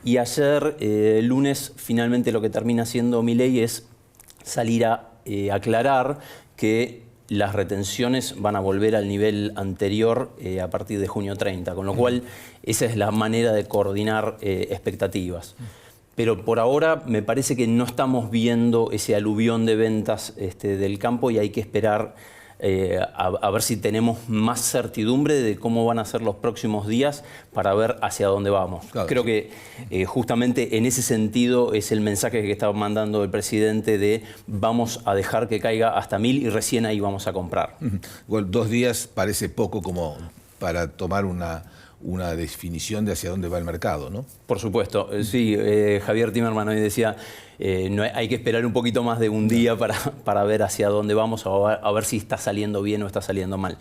y ayer, lunes, finalmente lo que termina haciendo Milei es salir a aclarar que las retenciones van a volver al nivel anterior a partir de junio 30, con lo cual esa es la manera de coordinar expectativas. pero por ahora me parece que no estamos viendo ese aluvión de ventas del campo y hay que esperar a ver si tenemos más certidumbre de cómo van a ser los próximos días para ver hacia dónde vamos. Claro. Creo que justamente en ese sentido es el mensaje que está mandando el presidente de vamos a dejar que caiga hasta 1000 y recién ahí vamos a comprar. Bueno, 2 días parece poco como para tomar una definición de hacia dónde va el mercado, ¿no? Por supuesto, sí, Javier Timerman hoy decía, no hay que esperar un poquito más de un día para ver hacia dónde vamos, a ver si está saliendo bien o está saliendo mal.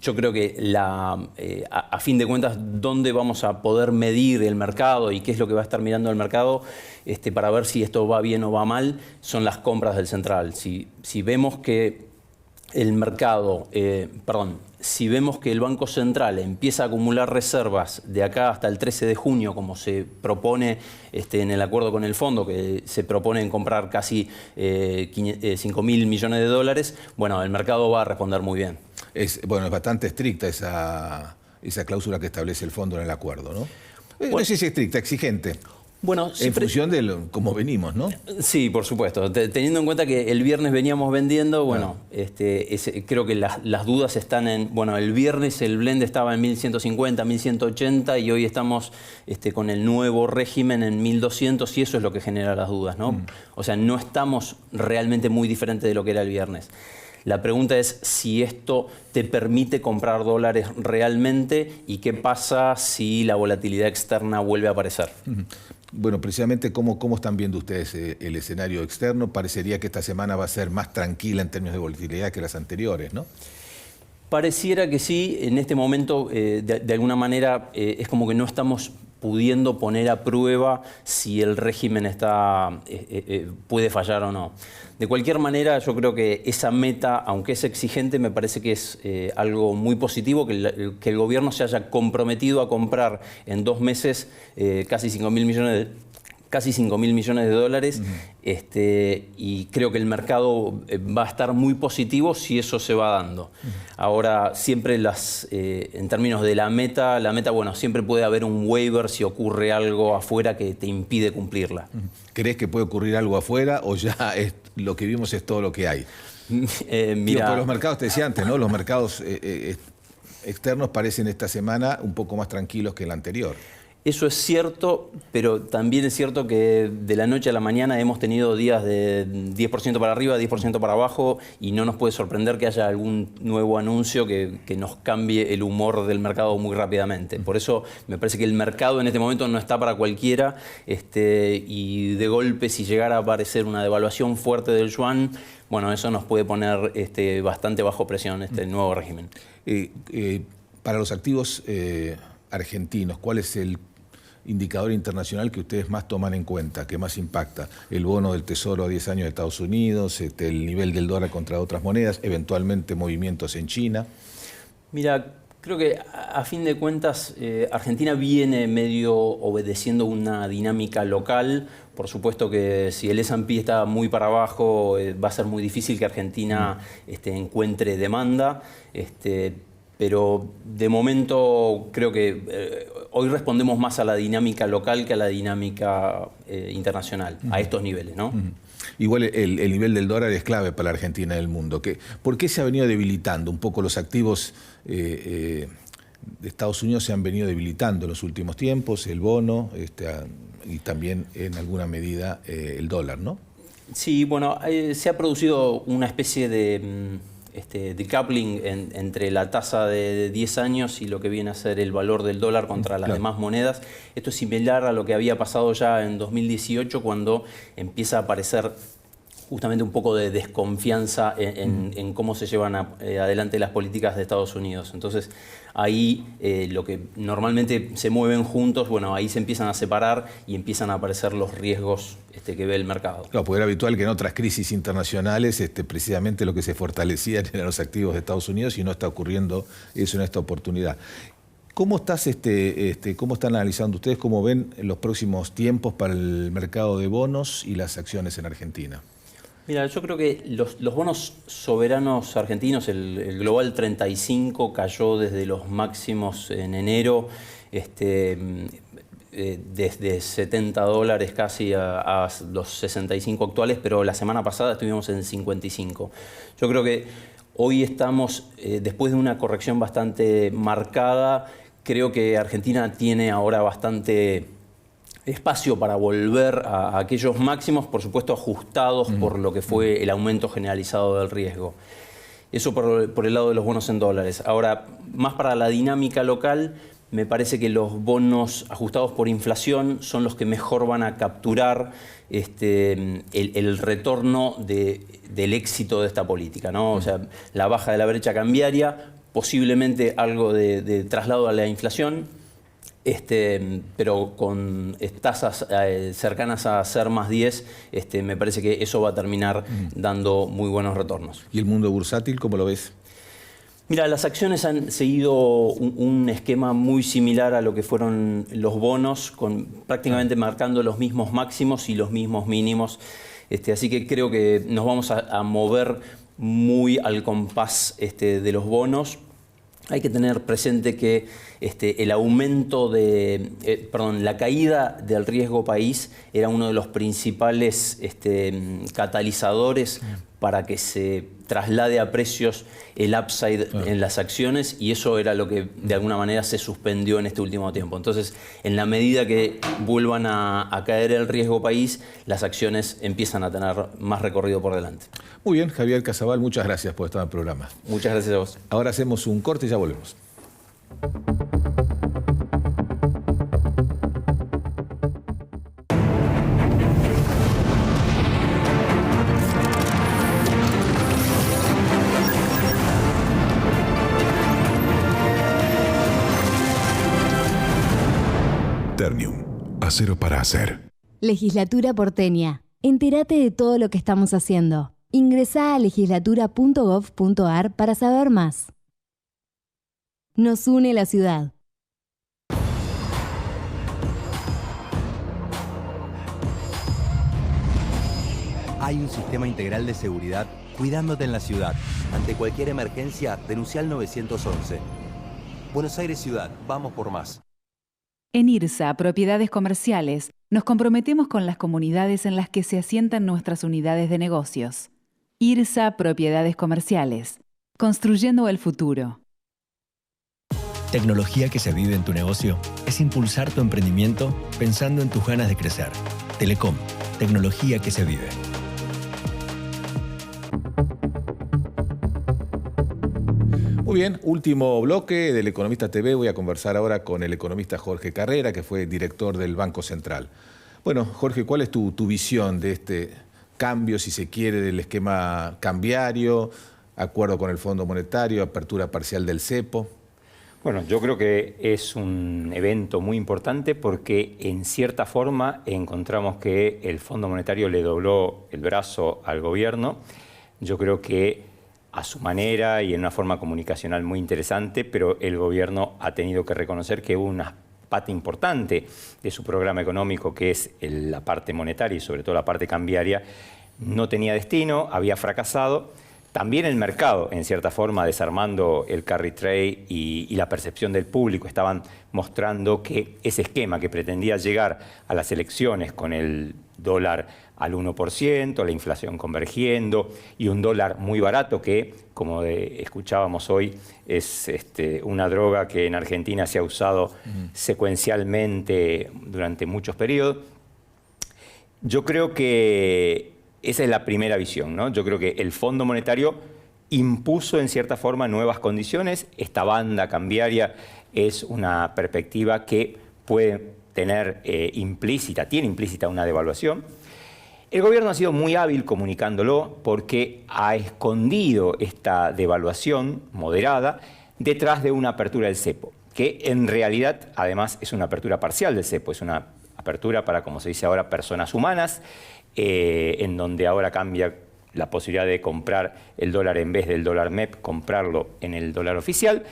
Yo creo que a fin de cuentas, dónde vamos a poder medir el mercado y qué es lo que va a estar mirando el mercado para ver si esto va bien o va mal, son las compras del central. Si vemos que el mercado, si vemos que el Banco Central empieza a acumular reservas de acá hasta el 13 de junio, como se propone en el acuerdo con el fondo, que se propone en comprar casi 5.000 millones de dólares, bueno, el mercado va a responder muy bien. Es bastante estricta esa cláusula que establece el fondo en el acuerdo, ¿no? No sé si es estricta, exigente. Bueno, en función de cómo venimos, ¿no? Sí, por supuesto. Teniendo en cuenta que el viernes veníamos vendiendo, bueno, creo que las dudas están en... Bueno, el viernes el blend estaba en 1150, 1180 y hoy estamos con el nuevo régimen en 1200 y eso es lo que genera las dudas, ¿no? O sea, no estamos realmente muy diferentes de lo que era el viernes. La pregunta es si esto te permite comprar dólares realmente y qué pasa si la volatilidad externa vuelve a aparecer. Bueno, precisamente, ¿cómo están viendo ustedes el escenario externo? Parecería que esta semana va a ser más tranquila en términos de volatilidad que las anteriores, ¿no? Pareciera que sí. En este momento, de alguna manera, es como que no estamos pudiendo poner a prueba si el régimen puede fallar o no. De cualquier manera, yo creo que esa meta, aunque es exigente, me parece que es algo muy positivo, que el gobierno se haya comprometido a comprar en 2 meses casi 5.000 millones de dólares, y creo que el mercado va a estar muy positivo si eso se va dando. Ahora, siempre en términos de la meta, bueno, siempre puede haber un waiver si ocurre algo afuera que te impide cumplirla. ¿Crees que puede ocurrir algo afuera o ya lo que vimos es todo lo que hay? Mira, por los mercados, te decía antes, ¿no? Los mercados externos parecen esta semana un poco más tranquilos que el anterior. Eso es cierto, pero también es cierto que de la noche a la mañana hemos tenido días de 10% para arriba, 10% para abajo, y no nos puede sorprender que haya algún nuevo anuncio que nos cambie el humor del mercado muy rápidamente. Por eso me parece que el mercado en este momento no está para cualquiera, y de golpe si llegara a aparecer una devaluación fuerte del yuan, bueno, eso nos puede poner bastante bajo presión el nuevo régimen. Para los activos argentinos, ¿cuál es el indicador internacional que ustedes más toman en cuenta, que más impacta? El bono del Tesoro a 10 años de Estados Unidos, el nivel del dólar contra otras monedas, eventualmente movimientos en China. Mira, creo que a fin de cuentas Argentina viene medio obedeciendo una dinámica local. Por supuesto que si el S&P está muy para abajo, va a ser muy difícil que Argentina encuentre demanda. Pero de momento creo que hoy respondemos más a la dinámica local que a la dinámica internacional, a estos niveles, ¿no? Igual el nivel del dólar es clave para la Argentina y el mundo. ¿Por qué se ha venido debilitando? Un poco los activos de Estados Unidos se han venido debilitando en los últimos tiempos, el bono y también en alguna medida el dólar, ¿no? Sí, bueno, se ha producido una especie de decoupling entre la tasa de 10 años y lo que viene a ser el valor del dólar contra las demás monedas. Esto es similar a lo que había pasado ya en 2018 cuando empieza a aparecer justamente un poco de desconfianza en cómo se llevan adelante las políticas de Estados Unidos. Entonces ahí lo que normalmente se mueven juntos, bueno, ahí se empiezan a separar y empiezan a aparecer los riesgos que ve el mercado. Claro, porque era habitual que en otras crisis internacionales precisamente lo que se fortalecía eran los activos de Estados Unidos y no está ocurriendo eso en esta oportunidad. ¿Cómo cómo están analizando ustedes, cómo ven los próximos tiempos para el mercado de bonos y las acciones en Argentina? Mira, yo creo que los bonos soberanos argentinos, el Global 35 cayó desde los máximos en enero. desde $70 casi a los 65 actuales, pero la semana pasada estuvimos en 55. Yo creo que hoy estamos, después de una corrección bastante marcada, creo que Argentina tiene ahora bastante espacio para volver a aquellos máximos, por supuesto ajustados por lo que fue el aumento generalizado del riesgo. Eso por el lado de los bonos en dólares. Ahora, más para la dinámica local, me parece que los bonos ajustados por inflación son los que mejor van a capturar el retorno del éxito de esta política, ¿no? O sea, la baja de la brecha cambiaria, posiblemente algo de traslado a la inflación, pero con tasas cercanas a ser más 10, me parece que eso va a terminar dando muy buenos retornos. ¿Y el mundo bursátil cómo lo ves? Mira, las acciones han seguido un esquema muy similar a lo que fueron los bonos, prácticamente marcando los mismos máximos y los mismos mínimos. Así que creo que nos vamos a mover muy al compás de los bonos. Hay que tener presente que el aumento la caída del riesgo país era uno de los principales catalizadores para que se traslade a precios el upside en las acciones, y eso era lo que de alguna manera se suspendió en este último tiempo. Entonces, en la medida que vuelvan a caer el riesgo país, las acciones empiezan a tener más recorrido por delante. Muy bien, Javier Casabal, muchas gracias por estar en el programa. Muchas gracias a vos. Ahora hacemos un corte y ya volvemos. Ternium, acero para hacer. Legislatura porteña. Entérate de todo lo que estamos haciendo. Ingresá a legislatura.gov.ar para saber más. Nos une la ciudad. Hay un sistema integral de seguridad cuidándote en la ciudad. Ante cualquier emergencia, denuncia al 911. Buenos Aires Ciudad, vamos por más. En IRSA, Propiedades Comerciales, nos comprometemos con las comunidades en las que se asientan nuestras unidades de negocios. IRSA Propiedades Comerciales, construyendo el futuro. Tecnología que se vive en tu negocio es impulsar tu emprendimiento pensando en tus ganas de crecer. Telecom, tecnología que se vive. Muy bien, último bloque del Economista TV. Voy a conversar ahora con el economista Jorge Carrera, que fue director del Banco Central. Bueno, Jorge, ¿cuál es tu visión de este cambio, si se quiere, del esquema cambiario, acuerdo con el Fondo Monetario, apertura parcial del cepo? Bueno, yo creo que es un evento muy importante porque en cierta forma encontramos que el Fondo Monetario le dobló el brazo al gobierno. Yo creo que a su manera y en una forma comunicacional muy interesante, pero el gobierno ha tenido que reconocer que hubo una parte importante de su programa económico, que es la parte monetaria y sobre todo la parte cambiaria, no tenía destino, había fracasado. También el mercado, en cierta forma, desarmando el carry trade y la percepción del público, estaban mostrando que ese esquema que pretendía llegar a las elecciones con el dólar al 1%, la inflación convergiendo y un dólar muy barato que, como escuchábamos hoy, es una droga que en Argentina se ha usado secuencialmente durante muchos periodos. Yo creo que esa es la primera visión, ¿no? Yo creo que el Fondo Monetario impuso en cierta forma nuevas condiciones. Esta banda cambiaria es una perspectiva que puede tener tiene implícita una devaluación. El gobierno ha sido muy hábil comunicándolo porque ha escondido esta devaluación moderada detrás de una apertura del cepo, que en realidad además es una apertura parcial del cepo, es una apertura para, como se dice ahora, personas humanas, en donde ahora cambia la posibilidad de comprar el dólar en vez del dólar MEP, comprarlo en el dólar oficial.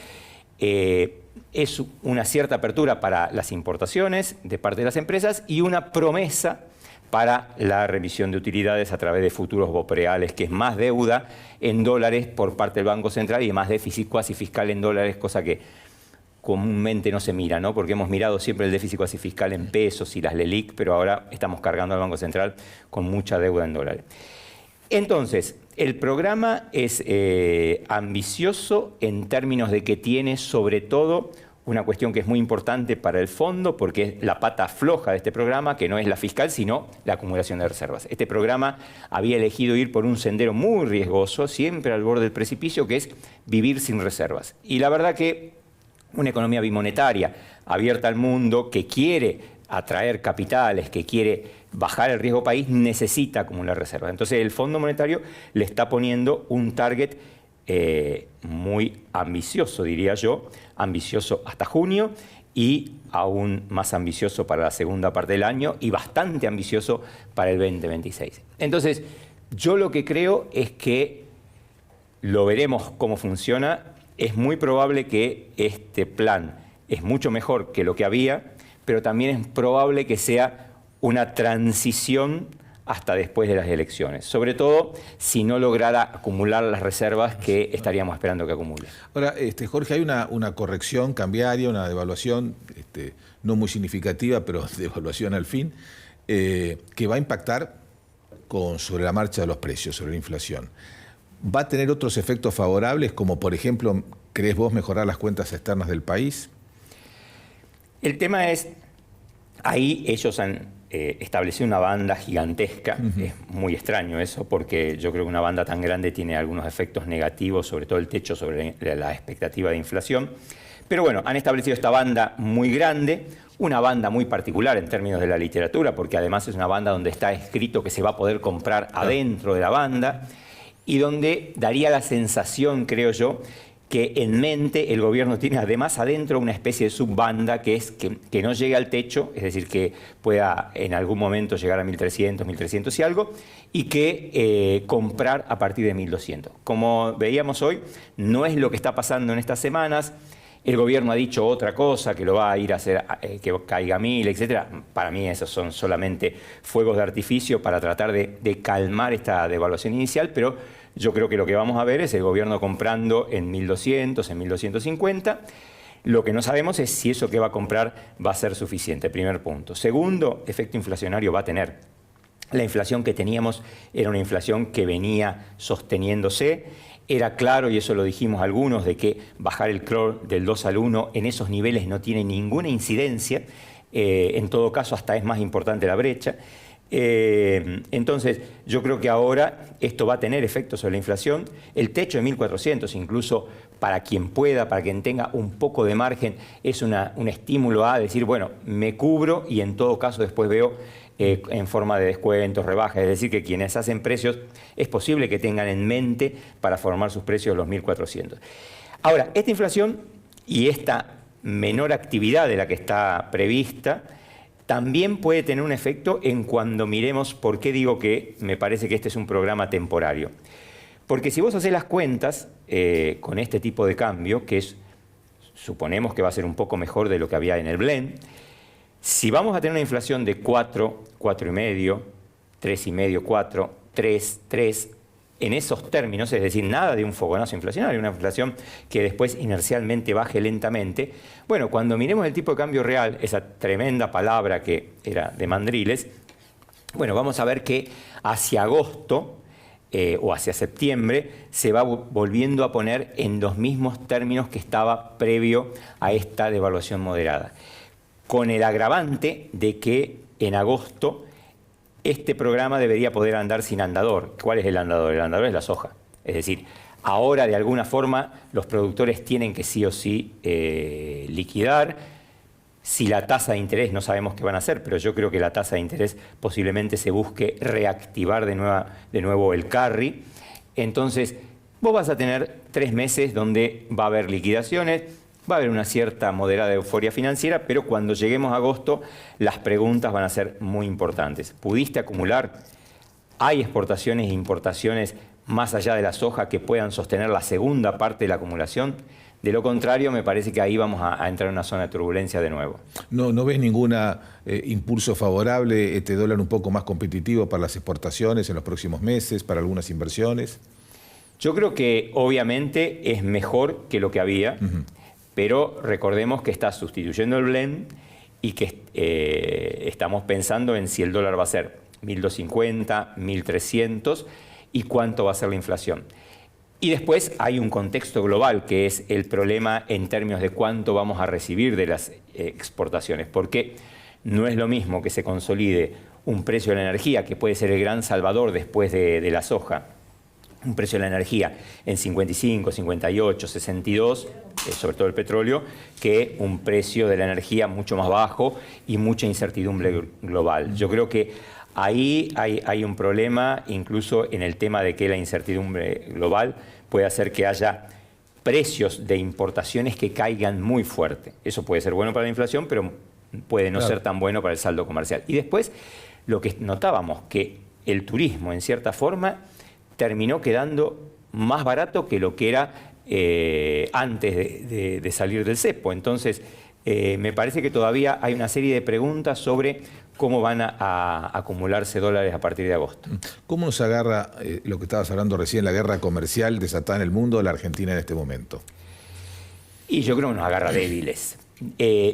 Es una cierta apertura para las importaciones de parte de las empresas y una promesa para la revisión de utilidades a través de futuros bopreales, que es más deuda en dólares por parte del Banco Central y más déficit cuasi fiscal en dólares, cosa que comúnmente no se mira, ¿no? Porque hemos mirado siempre el déficit cuasi fiscal en pesos y las LELIQ, pero ahora estamos cargando al Banco Central con mucha deuda en dólares. Entonces, el programa es ambicioso en términos de que tiene sobre todo una cuestión que es muy importante para el fondo, porque es la pata floja de este programa, que no es la fiscal, sino la acumulación de reservas. Este programa había elegido ir por un sendero muy riesgoso, siempre al borde del precipicio, que es vivir sin reservas. Y la verdad que una economía bimonetaria, abierta al mundo, que quiere atraer capitales, que quiere bajar el riesgo país, necesita acumular reservas. Entonces el Fondo Monetario le está poniendo un target muy ambicioso, diría yo, ambicioso hasta junio y aún más ambicioso para la segunda parte del año y bastante ambicioso para el 2026. Entonces, yo lo que creo es que lo veremos cómo funciona. Es muy probable que este plan es mucho mejor que lo que había, pero también es probable que sea una transición hasta después de las elecciones, sobre todo si no lograra acumular las reservas que estaríamos esperando que acumule. Ahora, Jorge, hay una corrección cambiaria, una devaluación no muy significativa, pero devaluación al fin, que va a impactar sobre la marcha de los precios, sobre la inflación. ¿Va a tener otros efectos favorables, como por ejemplo, crees vos mejorar las cuentas externas del país? El tema es, ahí ellos han establecido una banda gigantesca. Es muy extraño eso, porque yo creo que una banda tan grande tiene algunos efectos negativos, sobre todo el techo sobre la expectativa de inflación. Pero bueno, han establecido esta banda muy grande, una banda muy particular en términos de la literatura, porque además es una banda donde está escrito que se va a poder comprar adentro de la banda, y donde daría la sensación, creo yo, que en mente el gobierno tiene además adentro una especie de subbanda que es que no llegue al techo, es decir, que pueda en algún momento llegar a 1.300, 1.300 y algo, y que comprar a partir de 1.200. Como veíamos hoy, no es lo que está pasando en estas semanas. El gobierno ha dicho otra cosa, que lo va a ir a hacer, que caiga 1.000, etc. Para mí esos son solamente fuegos de artificio para tratar de calmar esta devaluación inicial, pero yo creo que lo que vamos a ver es el gobierno comprando en 1.200, en 1.250. Lo que no sabemos es si eso que va a comprar va a ser suficiente, primer punto. Segundo, efecto inflacionario va a tener. La inflación que teníamos era una inflación que venía sosteniéndose. Era claro, y eso lo dijimos algunos, de que bajar el CROR del 2 al 1 en esos niveles no tiene ninguna incidencia. En todo caso, hasta es más importante la brecha. Entonces, yo creo que ahora esto va a tener efectos sobre la inflación. El techo de 1.400, incluso para quien pueda, para quien tenga un poco de margen, es un estímulo a decir, bueno, me cubro y en todo caso después veo en forma de descuentos, rebajas. Es decir, que quienes hacen precios es posible que tengan en mente para formar sus precios los 1.400. Ahora, esta inflación y esta menor actividad de la que está prevista también puede tener un efecto en cuando miremos por qué digo que me parece que este es un programa temporario. Porque si vos hacés las cuentas con este tipo de cambio, que es, suponemos que va a ser un poco mejor de lo que había en el blend, si vamos a tener una inflación de 4, 4,5, 3,5, 4, 3, en esos términos, es decir, nada de un fogonazo inflacionario, una inflación que después inercialmente baje lentamente. Bueno, cuando miremos el tipo de cambio real, esa tremenda palabra que era de mandriles, bueno, vamos a ver que hacia agosto o hacia septiembre se va volviendo a poner en los mismos términos que estaba previo a esta devaluación moderada, con el agravante de que en agosto este programa debería poder andar sin andador. ¿Cuál es el andador? El andador es la soja. Es decir, ahora de alguna forma los productores tienen que sí o sí liquidar. Si la tasa de interés, no sabemos qué van a hacer, pero yo creo que la tasa de interés posiblemente se busque reactivar de nuevo el carry. Entonces, vos vas a tener 3 meses donde va a haber liquidaciones, va a haber una cierta moderada euforia financiera, pero cuando lleguemos a agosto las preguntas van a ser muy importantes. ¿Pudiste acumular? ¿Hay exportaciones e importaciones más allá de la soja que puedan sostener la segunda parte de la acumulación? De lo contrario, me parece que ahí vamos a entrar en una zona de turbulencia de nuevo. ¿No ves ningún impulso favorable, este dólar un poco más competitivo para las exportaciones en los próximos meses, para algunas inversiones? Yo creo que obviamente es mejor que lo que había. pero recordemos que está sustituyendo el blend y que estamos pensando en si el dólar va a ser 1.250, 1.300 y cuánto va a ser la inflación. Y después hay un contexto global que es el problema en términos de cuánto vamos a recibir de las exportaciones, porque no es lo mismo que se consolide un precio de la energía, que puede ser el gran salvador después de la soja, un precio de la energía en 55, 58, 62, sobre todo el petróleo, que un precio de la energía mucho más bajo y mucha incertidumbre global. Yo creo que ahí hay un problema incluso en el tema de que la incertidumbre global puede hacer que haya precios de importaciones que caigan muy fuerte. Eso puede ser bueno para la inflación, pero puede no ser tan bueno para el saldo comercial. Y después, lo que notábamos, que el turismo, en cierta forma, terminó quedando más barato que lo que era antes de salir del cepo. Entonces, me parece que todavía hay una serie de preguntas sobre cómo van a acumularse dólares a partir de agosto. ¿Cómo nos agarra lo que estabas hablando recién, la guerra comercial desatada en el mundo de la Argentina en este momento? Y yo creo que nos agarra débiles.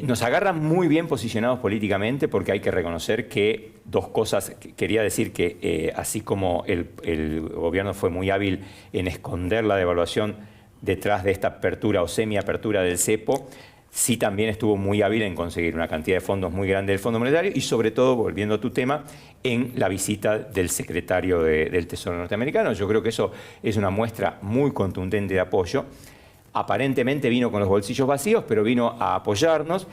Nos agarra muy bien posicionados políticamente, porque hay que reconocer que dos cosas. Quería decir que así como el gobierno fue muy hábil en esconder la devaluación detrás de esta apertura o semiapertura del cepo, sí también estuvo muy hábil en conseguir una cantidad de fondos muy grande del Fondo Monetario y, sobre todo, volviendo a tu tema, en la visita del secretario del Tesoro norteamericano. Yo creo que eso es una muestra muy contundente de apoyo. Aparentemente vino con los bolsillos vacíos, pero vino a apoyarnos.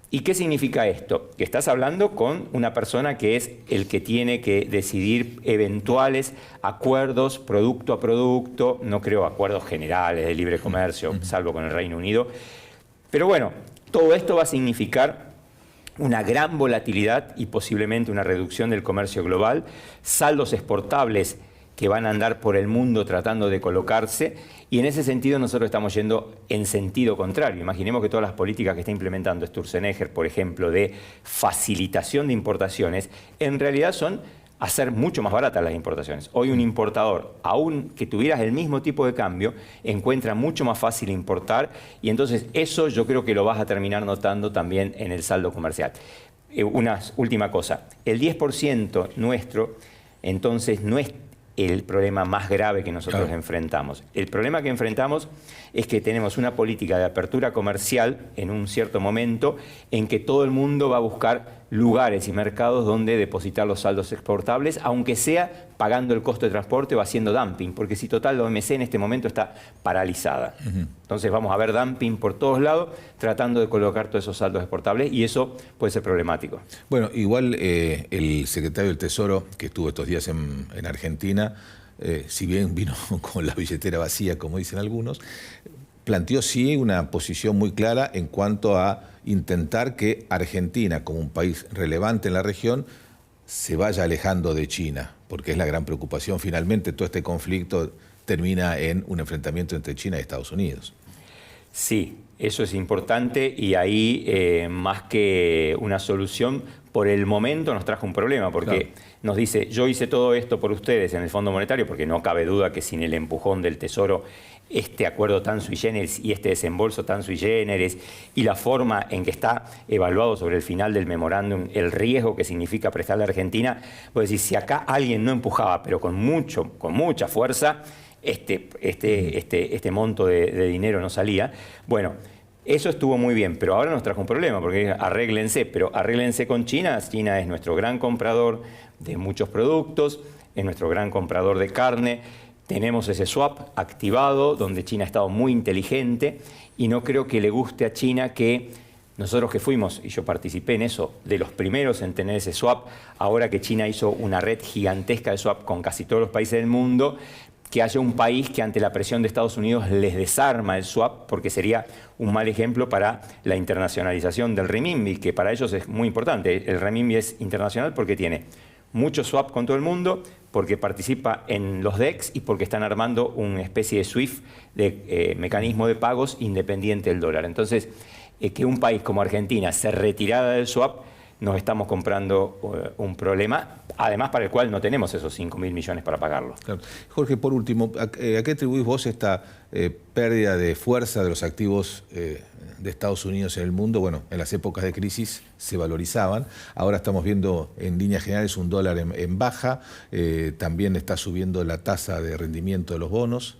¿Y qué significa esto? Que estás hablando con una persona que es el que tiene que decidir eventuales acuerdos producto a producto, no creo acuerdos generales de libre comercio, salvo con el Reino Unido. Pero bueno, todo esto va a significar una gran volatilidad y posiblemente una reducción del comercio global, saldos exportables que van a andar por el mundo tratando de colocarse, y en ese sentido nosotros estamos yendo en sentido contrario. Imaginemos que todas las políticas que está implementando Sturzenegger, por ejemplo, de facilitación de importaciones, en realidad son hacer mucho más baratas las importaciones. Hoy un importador, aun que tuvieras el mismo tipo de cambio, encuentra mucho más fácil importar, y entonces eso yo creo que lo vas a terminar notando también en el saldo comercial. Una última cosa, el 10% nuestro entonces no es el problema más grave que nosotros enfrentamos. El problema que enfrentamos es que tenemos una política de apertura comercial en un cierto momento en que todo el mundo va a buscar lugares y mercados donde depositar los saldos exportables, aunque sea pagando el costo de transporte o haciendo dumping, porque si total la OMC en este momento está paralizada. Entonces vamos a ver dumping por todos lados, tratando de colocar todos esos saldos exportables, y eso puede ser problemático. Bueno, igual el secretario del Tesoro, que estuvo estos días en Argentina, si bien vino con la billetera vacía, como dicen algunos, planteó sí una posición muy clara en cuanto a intentar que Argentina, como un país relevante en la región, se vaya alejando de China, porque es la gran preocupación. Finalmente, todo este conflicto termina en un enfrentamiento entre China y Estados Unidos. Sí, eso es importante, y ahí más que una solución, por el momento nos trajo un problema, porque nos dice, yo hice todo esto por ustedes en el Fondo Monetario, porque no cabe duda que sin el empujón del Tesoro, este acuerdo tan sui generis y este desembolso tan sui generis y la forma en que está evaluado sobre el final del memorándum el riesgo que significa prestarle a Argentina, pues decir, si acá alguien no empujaba, pero con mucha fuerza, este monto de dinero no salía. Bueno, eso estuvo muy bien, pero ahora nos trajo un problema, porque arréglense, pero arréglense con China. China es nuestro gran comprador de muchos productos, es nuestro gran comprador de carne. Tenemos ese swap activado, donde China ha estado muy inteligente, y no creo que le guste a China que nosotros, que fuimos, y yo participé en eso, de los primeros en tener ese swap, ahora que China hizo una red gigantesca de swap con casi todos los países del mundo, que haya un país que ante la presión de Estados Unidos les desarma el swap, porque sería un mal ejemplo para la internacionalización del renminbi, que para ellos es muy importante. El renminbi es internacional porque tiene mucho swap con todo el mundo, porque participa en los DEX y porque están armando una especie de SWIFT, de mecanismo de pagos independiente del dólar. Entonces, que un país como Argentina se retirara del swap nos estamos comprando un problema, además para el cual no tenemos esos 5.000 millones para pagarlo. Claro. Jorge, por último, ¿a qué atribuís vos esta pérdida de fuerza de los activos de Estados Unidos en el mundo? Bueno, en las épocas de crisis se valorizaban, ahora estamos viendo en líneas generales un dólar en baja, también está subiendo la tasa de rendimiento de los bonos.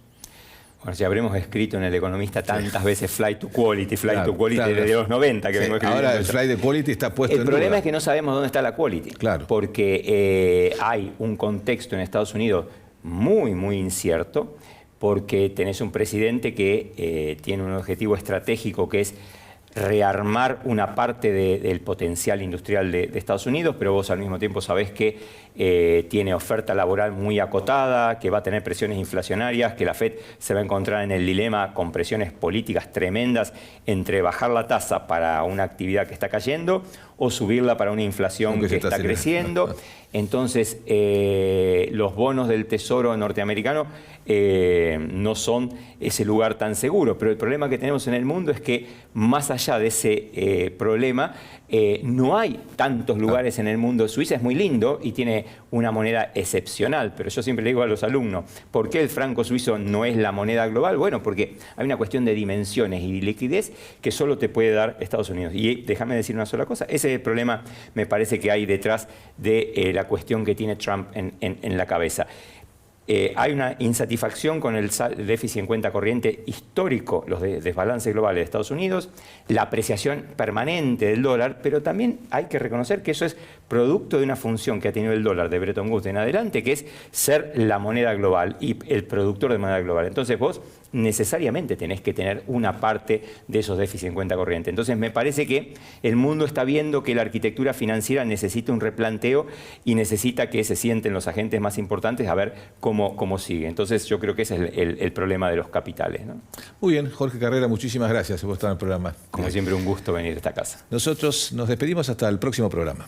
Bueno, ya habremos escrito en El Economista tantas veces flight to quality desde los 90 que vengo escribiendo. Ahora el flight to quality está puesto en duda. El problema es que no sabemos dónde está la quality. Claro. Porque hay un contexto en Estados Unidos muy, muy incierto, porque tenés un presidente que tiene un objetivo estratégico que es rearmar una parte del potencial industrial de Estados Unidos, pero vos al mismo tiempo sabés que tiene oferta laboral muy acotada, que va a tener presiones inflacionarias, que la FED se va a encontrar en el dilema con presiones políticas tremendas entre bajar la tasa para una actividad que está cayendo o subirla para una inflación que está creciendo. Entonces, los bonos del Tesoro norteamericano no son ese lugar tan seguro. Pero el problema que tenemos en el mundo es que más allá de ese problema, no hay tantos lugares en el mundo. Suiza es muy lindo y tiene una moneda excepcional, pero yo siempre le digo a los alumnos, ¿por qué el franco suizo no es la moneda global? Bueno, porque hay una cuestión de dimensiones y de liquidez que solo te puede dar Estados Unidos. Y déjame decir una sola cosa, ese es el problema, me parece que hay detrás de la cuestión que tiene Trump en la cabeza. Hay una insatisfacción con el déficit en cuenta corriente histórico, los desbalances globales de Estados Unidos, la apreciación permanente del dólar, pero también hay que reconocer que eso es producto de una función que ha tenido el dólar de Bretton Woods en adelante, que es ser la moneda global y el productor de moneda global. Entonces vos necesariamente tenés que tener una parte de esos déficits en cuenta corriente. Entonces me parece que el mundo está viendo que la arquitectura financiera necesita un replanteo y necesita que se sienten los agentes más importantes a ver cómo sigue. Entonces yo creo que ese es el problema de los capitales, ¿no? Muy bien, Jorge Carrera, muchísimas gracias por estar en el programa. Como siempre, un gusto venir a esta casa. Nosotros nos despedimos hasta el próximo programa.